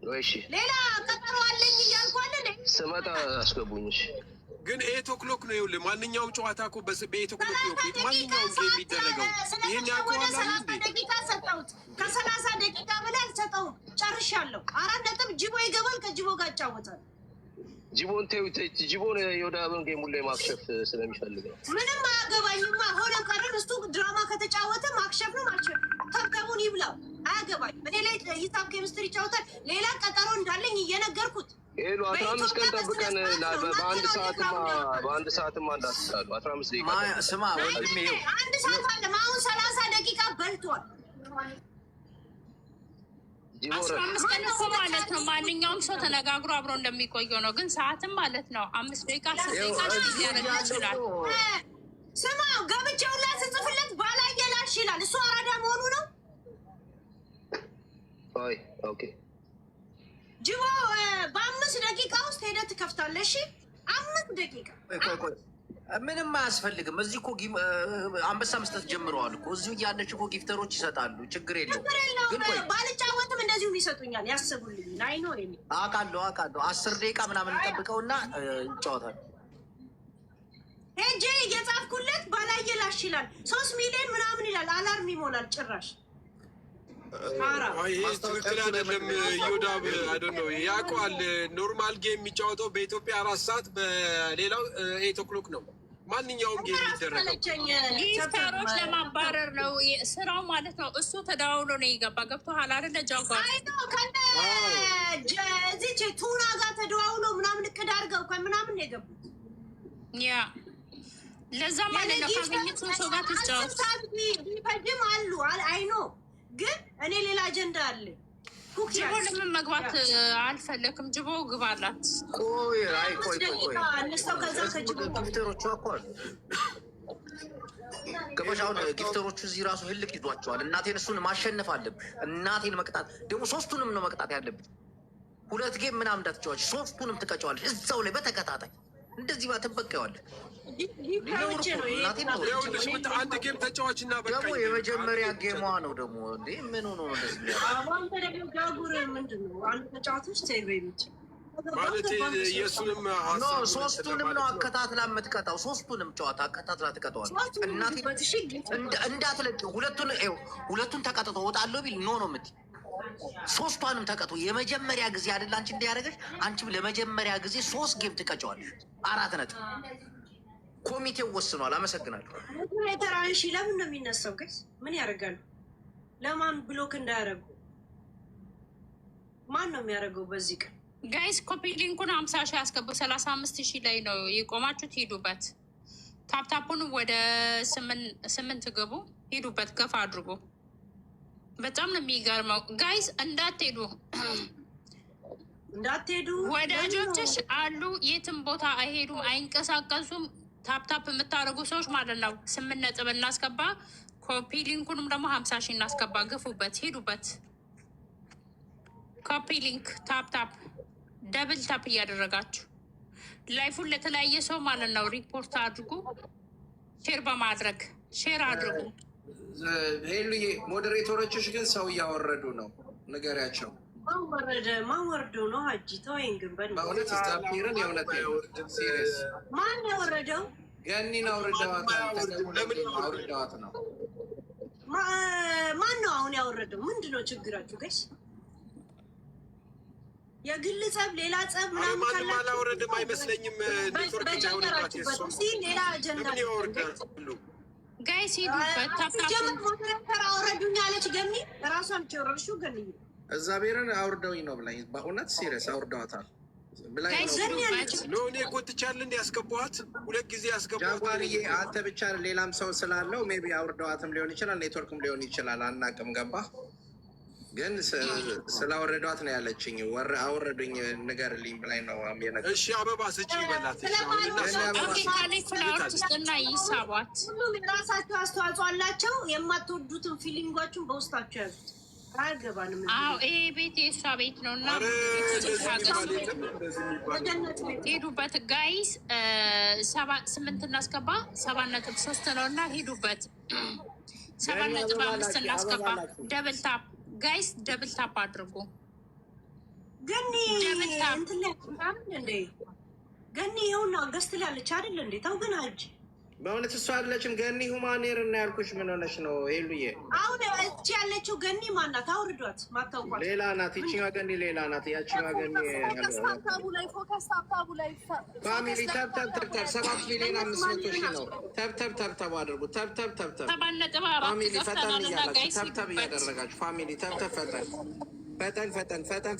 ወይ እሺ ሌላ ቀጠሮ አለኝ እያልኩ አይደል? ስመጣ አስገቡኝ። እሺ ግን 8 o'clock ነው። ይኸውልህ ማንኛውም ጨዋታ እኮ በ8 o'clock ነው ማንኛውም ጌም የሚደረገው። ይሄን ያውቀዋል አይደል? ደቂቃ ሰጠሁት። ከ30 ደቂቃ በላይ አልሰጠሁም። ጨርሻለሁ። 4 ነጥብ ጅቦ ይገባል። ከጅቦ ጋር እጫወታለሁ። ጅቦን ተይው። ጅቦን የወዳብን ጌሙን ላይ ማክሸፍ ስለሚፈልግ ነው። ምንም አያገባኝማ። ሆነ ቀረን እሱ ድራማ ከተጫወተ ማክሸፍ ነው ማክሸፍ። ተብተቡን ይብላው። አያገባኝ። እኔ ላይ ሂሳብ ኬሚስትሪ ይጫወታል። ሌላ ቀጠሮ እንዳለኝ እየነገርኩት ሄሎ 15 ቀን ጠብቀን በአንድ ሰዓትማ እንዳትሳሉ 15 ደቂቃ ስማ ወንድሜ አንድ ሰዓት አለ። አሁን 30 ደቂቃ በልቷል። 15 ቀን እኮ ማለት ነው። ማንኛውም ሰው ተነጋግሮ አብሮ እንደሚቆየው ነው። ግን ሰዓትም ማለት ነው 5 ደቂቃ 10 ደቂቃ ሊያደርግ ይችላል። ስማ ገብቼውን ላይ ስጽፍለት ባላየላሽ ይላል። እሱ አራዳ መሆኑ ነው። ኦኬ ጅቦ በ5 ደቂቃ ውስጥ ሄደህ ትከፍታለሽ። 5 ደቂቃ ምንም አያስፈልግም። እዚህ እኮ አንበሳ መስጠት ጀምረዋል እኮ እዚሁ እያለች እኮ ጊፍተሮች ይሰጣሉ። ችግር የለውም። ግን ባልጫወትም እንደዚሁም ይሰጡኛል። ያስቡልኝ አይኖ አውቃለሁ 10 ደቂቃ ምናምን እንጠብቀውና ይጫወታል። ሄጄ እየጻፍኩለት ባላየላሽ ይላል። 3 ሚሊዮን ምናምን ይላል። አላርም ይሞላል ጭራሽ። ይሄ ትክክል አይደለም። ዮዳብ አይደለም ያውቀዋል። ኖርማል ጌም የሚጫወተው በኢትዮጵያ 4 ሰዓት በሌላው 8 o'clock ነው። ማንኛውም ጌም የሚደረገው ጊፍተሮች ለማባረር ነው ስራው ማለት ነው። እሱ ተደዋውሎ ነው የገባ። ገብቶሃል አይደለ? ጃጓር እዚች ቱና ጋር ተደዋውሎ ምናምን እቅድ አድርገው ከምናምን ነው የገቡት። ያ ለዛ ማለት ነው ካገኘት ሰው ጋር ትጫወት ቢፈጅም አሉ አይኖ ግን እኔ ሌላ አጀንዳ አለ። ጅቦ ለምን መግባት አልፈለክም? ጅቦ ግባላት። ቆይ ጊፍተሮቹ እኮ ገበሻውን ጊፍተሮቹ እዚህ ራሱ ህልቅ ይዟቸዋል። እናቴን እሱን ማሸነፍ አለብሽ። እናቴን መቅጣት ደግሞ 3ቱንም ነው መቅጣት ያለብሽ። 2 ጌም ምናምን እንዳትጫወች 3ቱንም ትቀጫዋለሽ እዛው ላይ በተከታታይ እንደዚህ ትበቀዋለሽ። አንድ ጌም ተጫዋች እና ደግሞ የመጀመሪያ ጌሟ ነው ደግሞ እንዴ ምን ሆኖ ነው እንደዚህ ማለት የእሱንም ሶስቱንም ነው አከታትላ የምትቀጣው። 3ቱንም ጨዋታ አከታትላ ትቀጣዋል። እናቴ እንዳትለቅ ሁለቱን ተቀጥቶ ወጣለሁ ቢል ኖ ነው የምትይ። 3ቷንም ተቀጡ። የመጀመሪያ ጊዜ አይደል አንቺ እንዲያደረገች አንቺም ለመጀመሪያ ጊዜ 3 ጌም ትቀጫዋለሽ። 4 ነጥብ ኮሚቴው ወስኗል። አመሰግናለሁ። የተራንሺ ለምን ነው የሚነሳው? ጋይስ ምን ያደርጋሉ? ለማን ብሎክ እንዳያደርጉ ማን ነው የሚያደርገው? በዚህ ቀን ጋይስ ኮፒ ሊንኩን 50 ሺህ ያስገቡ። 35 ሺህ ላይ ነው የቆማችሁት። ሂዱበት። ታፕታፑን ወደ 8 ግቡ። ሂዱበት። ገፋ አድርጉ። በጣም ነው የሚገርመው ጋይስ። እንዳትሄዱ ወዳጆችሽ አሉ። የትም ቦታ አይሄዱም፣ አይንቀሳቀሱም። ታፕታፕ የምታደርጉ ሰዎች ማለት ነው 8 ነጥብ እናስገባ። ኮፒ ሊንኩንም ደግሞ 50 ሺህ እናስገባ። ግፉበት፣ ሂዱበት። ኮፒ ሊንክ ታፕታፕ ደብል ታፕ እያደረጋችሁ ላይፉን ለተለያየ ሰው ማለት ነው ሪፖርት አድርጉ። ሼር በማድረግ ሼር አድርጉ። ሄሉዬ ሞዴሬተሮችሽ ግን ሰው እያወረዱ ነው፣ ንገሪያቸው። ማወርዶ ነው ሀጂ ተወይን። ግን በእውነት ስታፒርን የእውነት ሲሪየስ ማን ያወረደው? ገኒን አውርደዋት ነው። ማን ነው አሁን ያወረደው? ምንድነው ችግራችሁ ጋይስ? የግል ጸብ፣ ሌላ ጸብ ምናምን ማንም አላወረድም አይመስለኝም። ኔትወርክ ጃውነታት ሌላ አጀንዳ ጋይስ ሂዱበት። ሞዴሬተር አወረዱኝ አለች ገኒ። ራሷን ቸወረሹ ገኒ እግዚአብሔርን አውርደውኝ ነው ብላኝ። በእውነት ሲሪየስ አውርደዋታል ብላኝ ነው። እኔ ጎትቻለሁ እንዲ ያስገባኋት 2 ጊዜ ያስገባኋት። ጃጓርዬ አንተ ብቻ ሌላም ሰው ስላለው ሜቢ አውርደዋትም ሊሆን ይችላል፣ ኔትወርክም ሊሆን ይችላል። አናቅም። ገባ ግን ስላወረዷት ነው ያለችኝ። አወረዱኝ ንገርልኝ ብላኝ ነው የነገርኩት። እሺ አበባ ስጪ ይበላት። እና ይሳቧት። ሁሉም የራሳቸው አስተዋጽኦ አላቸው። የማትወዱትን ፊሊንጓችሁን በውስጣቸው ያዙት። አያገባንም። ይሄ ቤት የእሷ ቤት ነው እና ሄዱበት ጋይስ። 8 እናስገባ። 7.3 ነው እና ሄዱበት። 7.5 እናስገባ። ደብል ታፕ ጋይስ፣ ደብል ታፕ አድርጉ። ግን ገኒ ይኸውና ገዝት ላለች አይደል እንዴ? ተው ግን ሀጅ በእውነት እሷ አይደለችም ገኒ ሁማኔር እና ያልኩሽ ምን ሆነሽ ነው ሄሉዬ? አሁን እቺ ያለችው ገኒ ማናት? አውርዷት። ማታውቋት ሌላ ናት። ይቺኛዋ ገኒ ሌላ ናት። ያቺኛዋ ገኒ ፋሚሊ ተብተብ 7 ሚሊዮን 500 ሺህ ነው። ተብተብ አድርጉ። ተብተብ ፋሚሊ ፈጠን እያላችሁ ተብተብ እያደረጋችሁ ፋሚሊ ተብተብ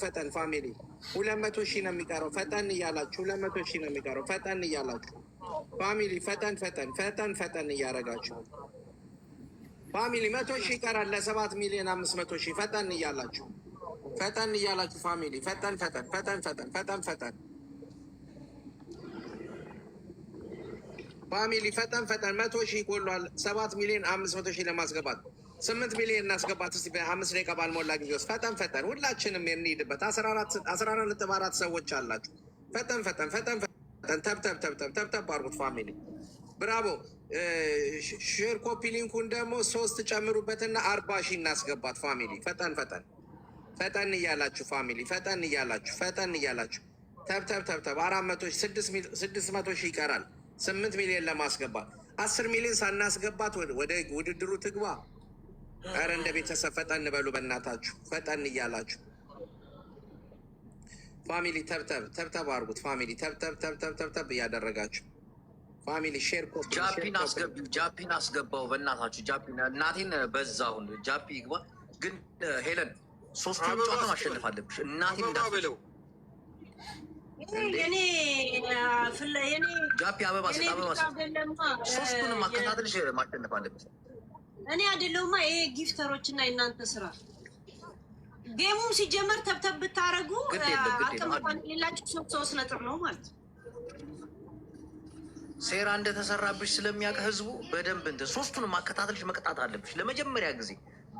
ፈጠን ፋሚሊ 200 ሺህ ነው የሚቀረው። ፈጠን እያላችሁ 200 ሺህ ነው የሚቀረው። ፈጠን እያላችሁ ፋሚሊ ፈጠን እያደረጋችሁ ፋሚሊ 100 ሺህ ይቀራል ለ7 ሚሊዮን 500 ሺህ። ፈጠን እያላችሁ ፋሚሊ ፈጠን ፋሚሊ ፈጠን 100 ሺህ ይጎሏል 7 ሚሊዮን 500 ሺህ ለማስገባት 8 ሚሊዮን እናስገባት። እስኪ በ5 ደቂቃ ባልሞላ ጊዜ ውስጥ ፈጠን ሁላችንም የምንሄድበት 14 ሰዎች አላችሁ። ፈጠን ተብተብ አድርጉት ፋሚሊ። ብራቮ። ሼር ኮፒ ሊንኩን ደግሞ 3 ጨምሩበትና 40 ሺህ እናስገባት ፋሚሊ። ፈጠን እያላችሁ ፋሚሊ ፈጠን እያላችሁ ተብተብ 600 ሺህ ይቀራል 8 ሚሊዮን ለማስገባት 10 ሚሊዮን ሳናስገባት ወደ ውድድሩ ትግባ። ኧረ እንደ ቤተሰብ ፈጠን በሉ በእናታችሁ። ፈጠን እያላችሁ ፋሚሊ ተብተብ አድርጉት ፋሚሊ ተብተብ እያደረጋችሁ ፋሚሊ ሼር ኮፒ ጃፒን አስገባው በእናታችሁ። ጃፒን እናቴን በዛሁን ጃፒ ይግባ። ግን ሄለን 3ቱን ጨዋታ ማሸነፍ አለብሽ። እናቴን እንዳትበለው ጃፒ አበባ 3ቱንም ማከታተልሽ ማሸነፍ አለብሽ። እኔ አይደለሁማ ይሄ ጊፍተሮች እና የእናንተ ስራ። ጌሙም ሲጀመር ተብተብ ብታረጉ አቅም እንኳን የሌላችሁ 3 ነጥብ ነው ማለት ነው። ሴራ እንደተሰራብሽ ስለሚያውቅ ህዝቡ በደንብ እንትን 3ቱንም ማከታተልሽ መቅጣት አለብሽ። ለመጀመሪያ ጊዜ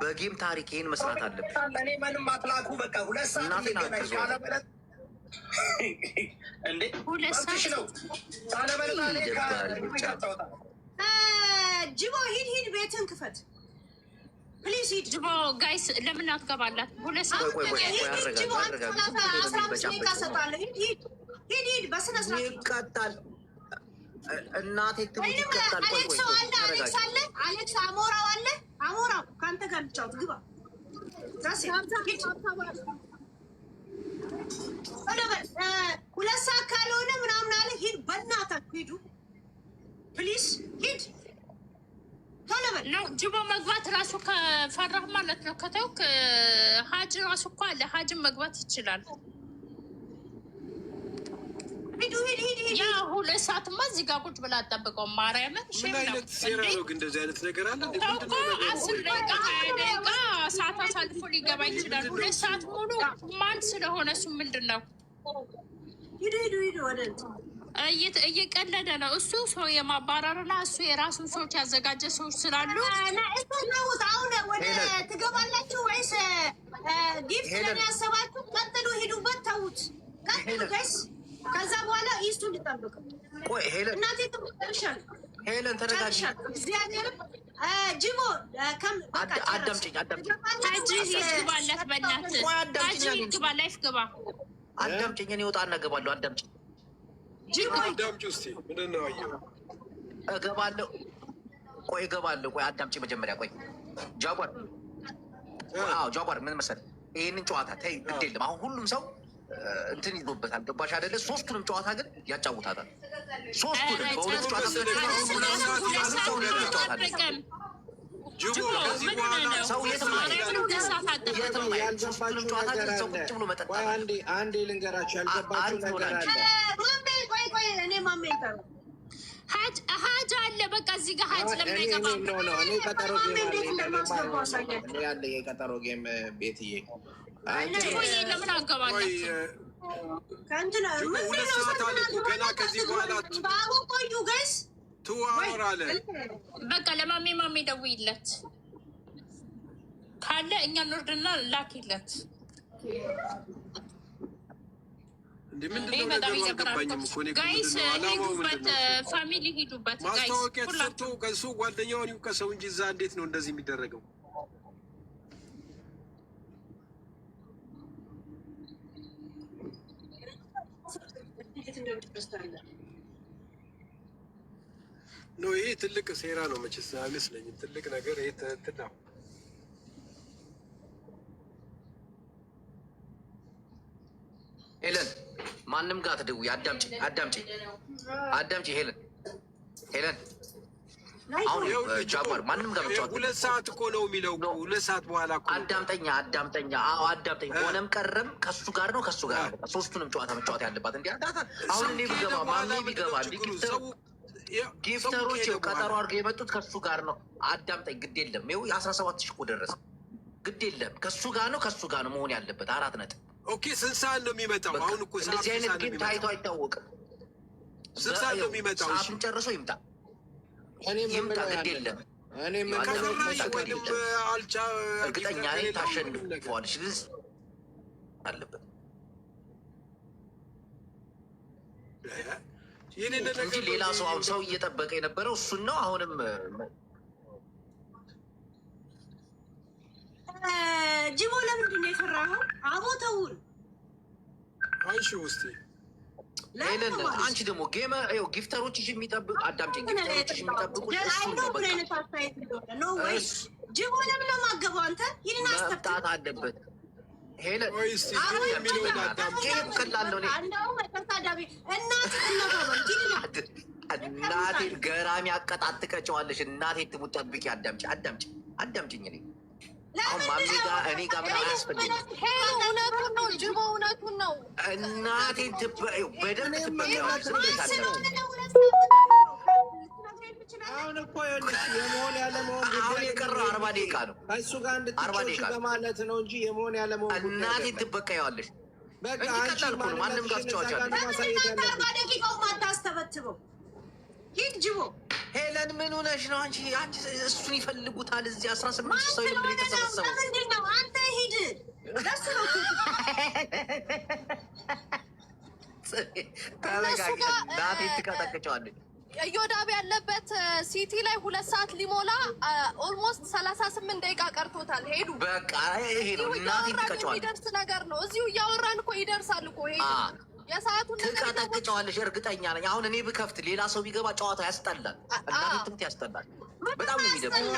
በጌም ታሪክ ይሄን መስራት አለብሽ። እኔ ምንም አትላኩ። በቃ 2 ሰዓት እናቴን አትዘዋል እንዴ 2 ሰዓት ነው ጅቦ ሂድ ቤትን ክፈት ፕሊዝ ሂድ ጅቦ። ጋይስ ለምን አትገባላት? 2 ሰዓት ጅቦ 15 ደቂቃ እሰጣለሁ። ሂድ በስነ ስርዓት ይቀጣል። እናቴ ትሙት ይቀጣል። አሌክስ አለ አሌክስ አሞራው አለ። አሞራው ከአንተ ጋር ልጫወት ግባ። 2 ሰዓት ካልሆነ ምናምን አለ። ሂድ በእናታችሁ ሂዱ ፕሊዝ ሂድ ቶሎ በል። ነው ጅቦ መግባት ራሱ ከፈራህ ማለት ነው። ከተውክ ሀጅ ራሱ እኮ አለ። ሀጅን መግባት ይችላል። ሂዱ ያ 2 ሰዓትማ እዚህ ጋር ቁጭ ብላ አጠብቀው። ማርያምን ምን አይነት ሴራ ነው ግን? እንደዚህ አይነት ነገር አለ? ተውኮ 10 ደቂቃ 20 ደቂቃ ሰዓት አሳልፎ ሊገባ ይችላል። 2 ሰዓት ሙሉ ማን ስለሆነ እሱ ምንድን ነው? ሂዱ ወደ እየቀለደ ነው እሱ። ሰው የማባረርና እሱ የራሱን ሰዎች ያዘጋጀ ሰዎች ስላሉ እሱናውት አሁን ወደ ትገባላችሁ ወይስ ጊፍት ለሚያሰባችሁ ቀጥሉ። ሂዱበት ተዉት። ቀጥሉ ጋይስ። ከዛ በኋላ ኢስቱ እንድጠብቅ እናቴ ትርሻል። ሄለን ተረጋጊ። እግዚአብሔር ጅቦ አዳምጪኝ። ሀጂ ይግባላት በእናትህ ሀጂ ይግባ። ላይፍ ግባ። አዳምጪኝ። እኔ ወጣ እናገባለሁ። አዳምጪኝ አዳምጪ እስኪ ምንድን ነው አየሁ። እገባለሁ። ቆይ አዳምጪ መጀመሪያ። ቆይ ጃጓር ምን መሰለህ፣ ይህንን ጨዋታ ተይ፣ ግድ የለም አሁን ሁሉም ሰው እንትን ይዞበታል። ገባሽ አይደለ? 3ቱንም ጨዋታ ግን ያጫውታታል። 3ቱንም በ2 ጨዋታ አንዴ ልንገራችሁ ያልገባችሁ ነገር አለ። ሀጅ አለ። በቃ እዚህ ጋር ሀጅ ለምን አይገባም? እኔ ያለ የቀጠሮ ጌም ቤትዬ ለምን አገባለሁ? ገና ከዚህ በኋላ ቆዩ ጋይስ ትዋወራለ። በቃ ለማሜ ደውይለት ካለ እኛ እንወርድና ላኪለት። ይህ በጣም ይደብራል። ጋይስ ሂዱበት፣ ፋሚሊ ሂዱበት። ማስታወቂያ ተሰጥቶ ከሱ ጓደኛውን ይውቀሰው እንጂ እዛ እንዴት ነው እንደዚህ የሚደረገው? እንደምትደስታለን ነው። ይሄ ትልቅ ሴራ ነው መቼስ አይመስለኝም። ትልቅ ነገር ይሄ እንትን ነው። ሄለን ማንም ጋር ትደውይ። አዳምጪ ሄለን አሁን ጃጓር ማንም ጋር ብቻ 2 ሰዓት እኮ ነው የሚለው። 2 ሰዓት በኋላ እኮ አዳምጠኛ። አዳምጠኝ። ሆነም ቀረም ከሱ ጋር ነው። ሶስቱንም ጨዋታ መጫወት ያለባት እንዲ አሁን እኔ ብገባ ማሜ ቢገባ ጊፍተሮች ቀጠሮ አድርገው የመጡት ከሱ ጋር ነው። አዳምጠኝ። ግድ የለም ይኸው 17 ሺህ እኮ ደረሰ። ግድ የለም ከሱ ጋር ነው መሆን ያለበት። 4 ነጥብ። ኦኬ ስንት ሰዓት ነው የሚመጣው? አሁን እኮ እንደዚህ አይነት ጌም ታይቶ አይታወቅም። ስንት ሰዓት ነው የሚመጣው? ሰዓቱን ጨርሶ ይምጣ። ይምጣ። ግድ የለም እርግጠኛ ነኝ ታሸንፈዋለች። ግን አለበት እንጂ ሌላ ሰው አሁን ሰው እየጠበቀ የነበረው እሱን ነው። አሁንም ጅቦ ለምንድን ነው የፈራኸው? አቦተውን አይሺ ውስጥ ሄለን አንቺ ደግሞ ጊፍተሮች የሚጠብቁ አዳምጪኝ። ጊፍተሮች የሚጠብቁ ጅቦ ለምን ነው የማገባው? አንተ ይህን መምጣት አለበት። ሄለን እናቴን ገራሚ አቀጣጥቀጨዋለሽ። እናቴ ትሙት ጠብቂ። አዳምጪኝ። አሁን ማሜ ጋር እኔ ጋር ምን አያስፈልግም። እውነቱን ነው ጅቦ፣ እውነቱን ነው። እናቴን በደንብ ትበቂዋለሽ። አሁን እኮ የመሆን ያለመሆን አሁን የቀረው 40 ደቂቃ ነው። እሱ ጋር እንድትጮሽ በማለት ነው እንጂ የመሆን ያለመሆን እናቴን ትበቂዋለሽ። ቀላል እኮ ነው። ማንም ጋር ትጫወቻለሽ። ደቂቃው ማታስተበትበው ሂድ ጅቦ። ሄለን ምን ሆነሽ ነው አንቺ? እሱን ይፈልጉታል እዚህ 18 ሰው ልብ የተሰበሰበው ምንድን ነው? አንተ ሂድ። ለሱ ነው ተረጋጊ። እናቴን ትቀጠቅጨዋለች። እዮዳብ ያለበት ሲቲ ላይ 2 ሰዓት ሊሞላ ኦልሞስት 38 ደቂቃ ቀርቶታል። ሄዱ በቃ ይሄ ነው። እናቴን ትቀጨዋለች። የሚደርስ ነገር ነው። እዚሁ እያወራን እኮ ይደርሳል እኮ ሄዱ። የሰዓቱን ትቀጠቅጨዋለሽ፣ እርግጠኛ ነኝ። አሁን እኔ ብከፍት ሌላ ሰው ቢገባ ጨዋታ ያስጠላል። እናቴ ትምት ያስጠላል። በጣም ነው የሚደብረው።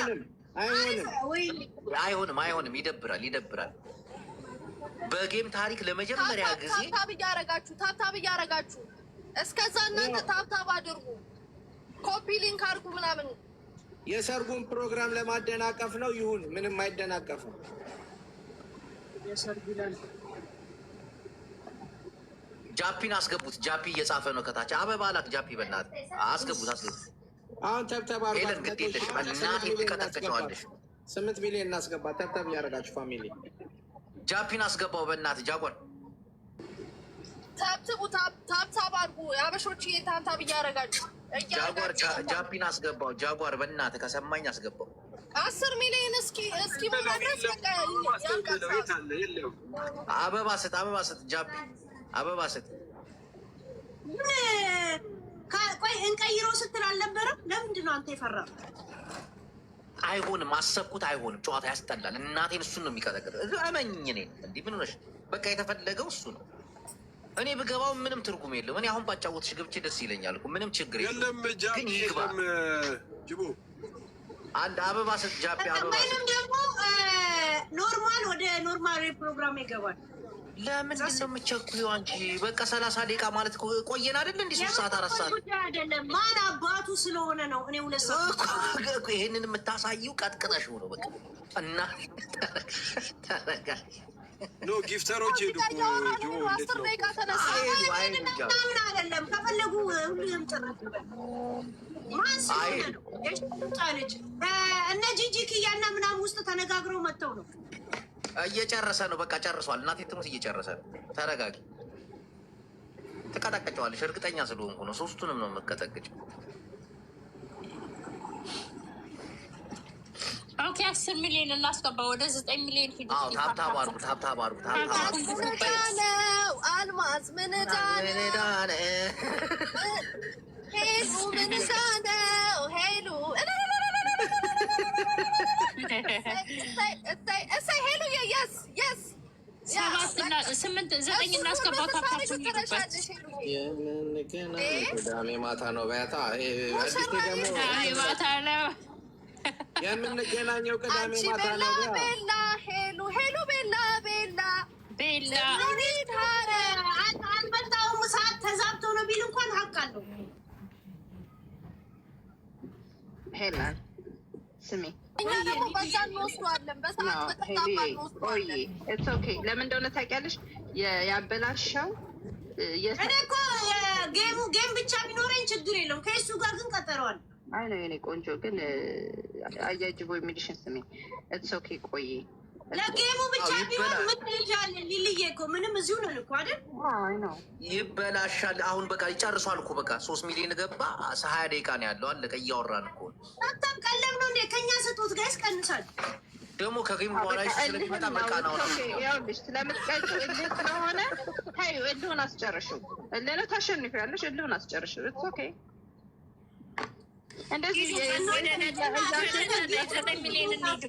አይሆንም። ይደብራል። በጌም ታሪክ ለመጀመሪያ ጊዜ ታብታብ እያረጋችሁ እስከዛ እናንተ ታብታብ አድርጉ፣ ኮፒ ሊንክ አድርጉ ምናምን። የሰርጉን ፕሮግራም ለማደናቀፍ ነው። ይሁን፣ ምንም አይደናቀፍም። ጃፒን አስገቡት። ጃፒ እየጻፈ ነው ከታች። አበባ ላክ ጃፒ፣ በእናትህ አስገቡት። አሁን ተብተብ ሄለን ግድ የለሽም። እናቴ ትቀጠቅጨዋለሽ። 8 ሚሊዮን እናስገባ። ተብተብ እያደረጋችሁ ፋሚሊ ጃፒን አስገባው በእናትህ ጃጓር። ታብታብ አድርጉ አበሾች፣ ታብታብ እያደረጋችሁ ጃጓር። ጃፒን አስገባው ጃጓር፣ በእናትህ ከሰማኝ አስገባው። 10 ሚሊዮን እስኪ መድረስ አበባ ስጥ ጃፒ፣ አበባ ስጥ። ቆይ እንቀይረው ስትል አልነበረም? ለምንድን ነው አንተ የፈራው? አይሆንም፣ አሰብኩት። አይሆንም፣ ጨዋታ ያስጠላል። እናቴን እሱን ነው የሚቀጠቅጥ። እመኝ። እኔ እንዲህ ምን ሆነሽ? በቃ የተፈለገው እሱ ነው። እኔ ብገባው ምንም ትርጉም የለውም። እኔ አሁን ባጫወትሽ ገብቼ ደስ ይለኛል እኮ ምንም ችግር የለም። ግን ይግባ። አንድ አበባ ስጥ ጃፒ፣ አበባ ወይንም ደግሞ ኖርማል ወደ ኖርማል ፕሮግራም ይገባል። ለምንድን ነው የምትቸኩይው አንቺ? በቃ 30 ደቂቃ ማለት ቆየን አይደል? እንዲህ 3 ሰዓት 4 ሰዓት አይደለም። ማን አባቱ ስለሆነ ነው። እኔ 2 ሰዓት ይሄንን የምታሳየው ቀጥቅጠሽ ነው። በቃ እና ተረጋ። ኖ ጊፍተሮች ሄዱ። ምን አይደለም ከፈለጉ ሁሉም ጭረት ማን ልጅ እነ ጂጂ ክያና ምናምን ውስጥ ተነጋግረው መጥተው ነው። እየጨረሰ ነው። በቃ ጨርሷል። እናቴ ትሙት እየጨረሰ ነው። ተረጋጊ። ትቀጠቅጨዋለሽ። እርግጠኛ ስለሆንኩ ነው። 3ቱንም ነው የምትቀጠቅጭው። ኦኬ 10 ሚሊዮን እናስገባ። ወደ 9 ሚሊዮን ሂዱ። ታብታብ አድርጉ። አልማዝ ምን ዳነ ሄሉ ምን ዳነው ሄሉ እሰይ ሄሉ የስ 9 እናስገባው። ታብታችሁ ሂዱበት። ቅዳሜ ማታ ነው በያታ ማታ ነው የምንገናኘው። ቅዳሜ ማታ ነው። ቤላ ሄሉ ሄሉ ቤላ ቤላ ቤላ አልመጣሁም። ሰዓት ተዛብቶ ነው ቢል እንኳን ሀቅ አለው። ሄላ ስሚ፣ እኛ ደግሞ በዛ እንወስዷለን። በሰዓት በተጣባ እንወስዷለን። ኢትስ ኦኬ። ለምን እንደሆነ ታውቂያለሽ? ያበላሸው እኔ እኮ ጌም ብቻ ቢኖረኝ ችግር የለውም። ከእሱ ጋር ግን ቀጠረዋል። አይ ነው የኔ ቆንጆ፣ ግን አያጅቦ የሚልሽን ስሚ። ኢትስ ኦኬ። ቆይ ለጌሙ ብቻ ቢሆን ምትልጃለን። ሊልዬ እኮ ምንም እዚሁ ነን እኮ አይደል? አይ ነው ይበላሻል። አሁን በቃ ይጨርሷል እኮ በቃ 3 ሚሊዮን ገባ። 20 ደቂቃ ነው ያለው። አለቀ። እያወራን እኮ በጣም ቀለብ ነው እንዴ? ከኛ ስጡት ጋይስ፣ ቀንሳል ደግሞ ከጌሙ በኋላ ስለሚመጣ በቃ ነው ነው ያውልሽ ስለምትቀጭ እልህ ስለሆነ ታዩ እልሁን አስጨርሽው። እልህ ታሸንፊያለሽ። እልሁን አስጨርሽው። ኢትስ ኦኬ። እንደዚህ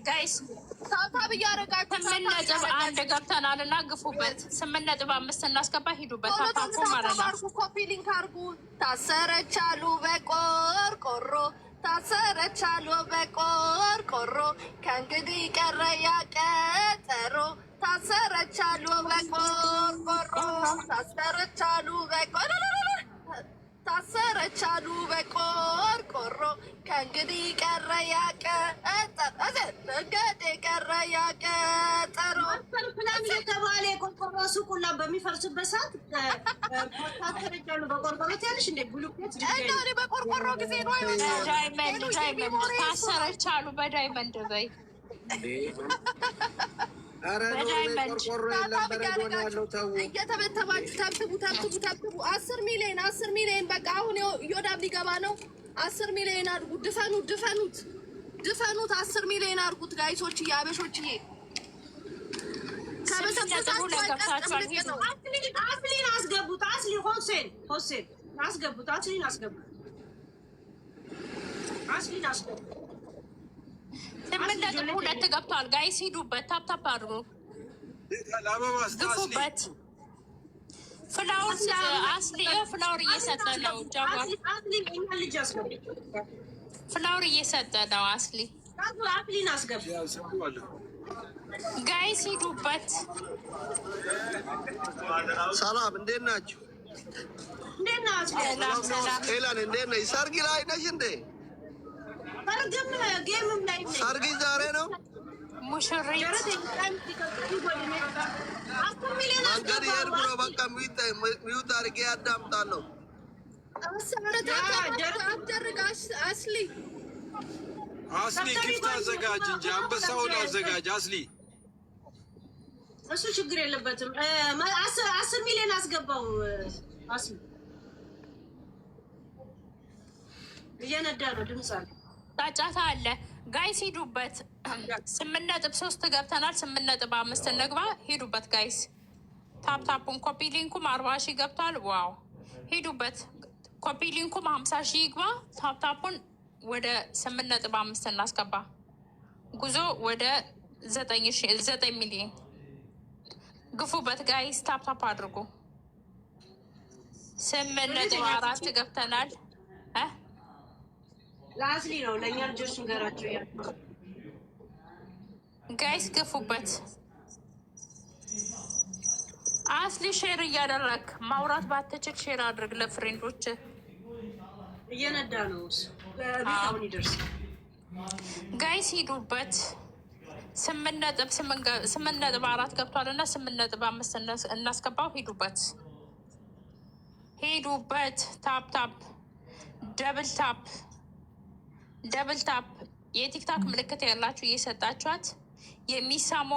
ጋይስ ታብታብ እያደረጋችሁ 8.1 ገብተናል እና ግፉበት። 8.5 እናስገባ። ሂዱበት። ታታቁ ማለት ነው። ኮፒ ሊንክ አርጉ። ታሰረቻሉ በቆርቆሮ ታሰረቻሉ በቆርቆሮ ከእንግዲህ ቀረ ያቀጠሮ ታሰረቻሉ በቆርቆሮ ታሰረቻሉ ታሰረቻሉ በቆርቆሮ ከእንግዲህ ቀረ ያቀጠሮ እንግዲህ ቀረ ያቀጠሮ ፕላን የተባለ የቆርቆሮ ሱቁላ በሚፈርስበት ሰዓት ታሰረቻሉ በቆርቆሮ ትያለሽ እንዴ? ብሉኬት እና በቆርቆሮ ጊዜ ነው ዳይመንድ ታሰረቻሉ በዳይመንድ በይ እየተበተባችሁ ተብትቡ 10 ሚሊዮን በቃ አሁን ዮዳብ ሊገባ ነው። 10 ሚሊዮን አድርጉ። ድፈኑት 10 ሚሊዮን አድርጉት ጋይሶች፣ አበሾችዬ አስሊን አስገቡት። አስሊ ሆሴን አስገቡት። አስሊን አስገቡት። 8.2 ገብቷል ጋይስ፣ ሂዱበት። ታፕታፕ አድርጉ፣ ግፉበት። ፍላወር አስሊ ፍላወር እየሰጠ ነው። ፍላወር እየሰጠ ነው። አስሊን አስገቡ ጋይስ፣ ሂዱበት። ሰላም፣ እንዴት ናችሁ? ሄለን እንዴት ነሽ? ሰርግ ላይ ነሽ እንዴ? ሰርግ ዛሬ ነው። ሙሽሪት መንገድ የሄድኩ ነው። በቃ ሚዩት አድርጌ ያዳምጣለሁ። አስሊ ጊፍት አዘጋጅ እንጂ አንበሳውን አዘጋጅ። አስሊ እሱ ችግር የለበትም። 10 ሚሊዮን አስገባው። አስሊ እየነዳ ነው። ድምፅ አለ፣ ጫጫታ አለ። ጋይስ ሂዱበት። 8.3 ገብተናል። 8.5 እንግባ። ሂዱበት ጋይስ። ታፕታፑን ኮፒ ሊንኩም 40 ሺህ ገብቷል። ዋው ሂዱበት። ኮፒ ሊንኩም 50 ሺህ ይግባ። ታፕታፑን ወደ 8.5 እናስገባ። ጉዞ ወደ 9 ሚሊዮን ግፉበት ጋይስ። ታፕታፕ አድርጉ። 8.4 ገብተናል። ለአስሊ ነው፣ ለእኛ ልጆች ንገራቸው ጋይስ። ግፉበት። አስሊ ሼር እያደረግ ማውራት ባትችል ሼር አድርግ ለፍሬንዶች። እየነዳ ነው ቤታውን ይደርስ ጋይስ። ሂዱበት። 8.4 ገብቷል እና 8.5 እናስገባው። ሂዱበት። ታፕ ደብል ታፕ የቲክታክ ምልክት ያላችሁ እየሰጣችኋት የሚሳሙ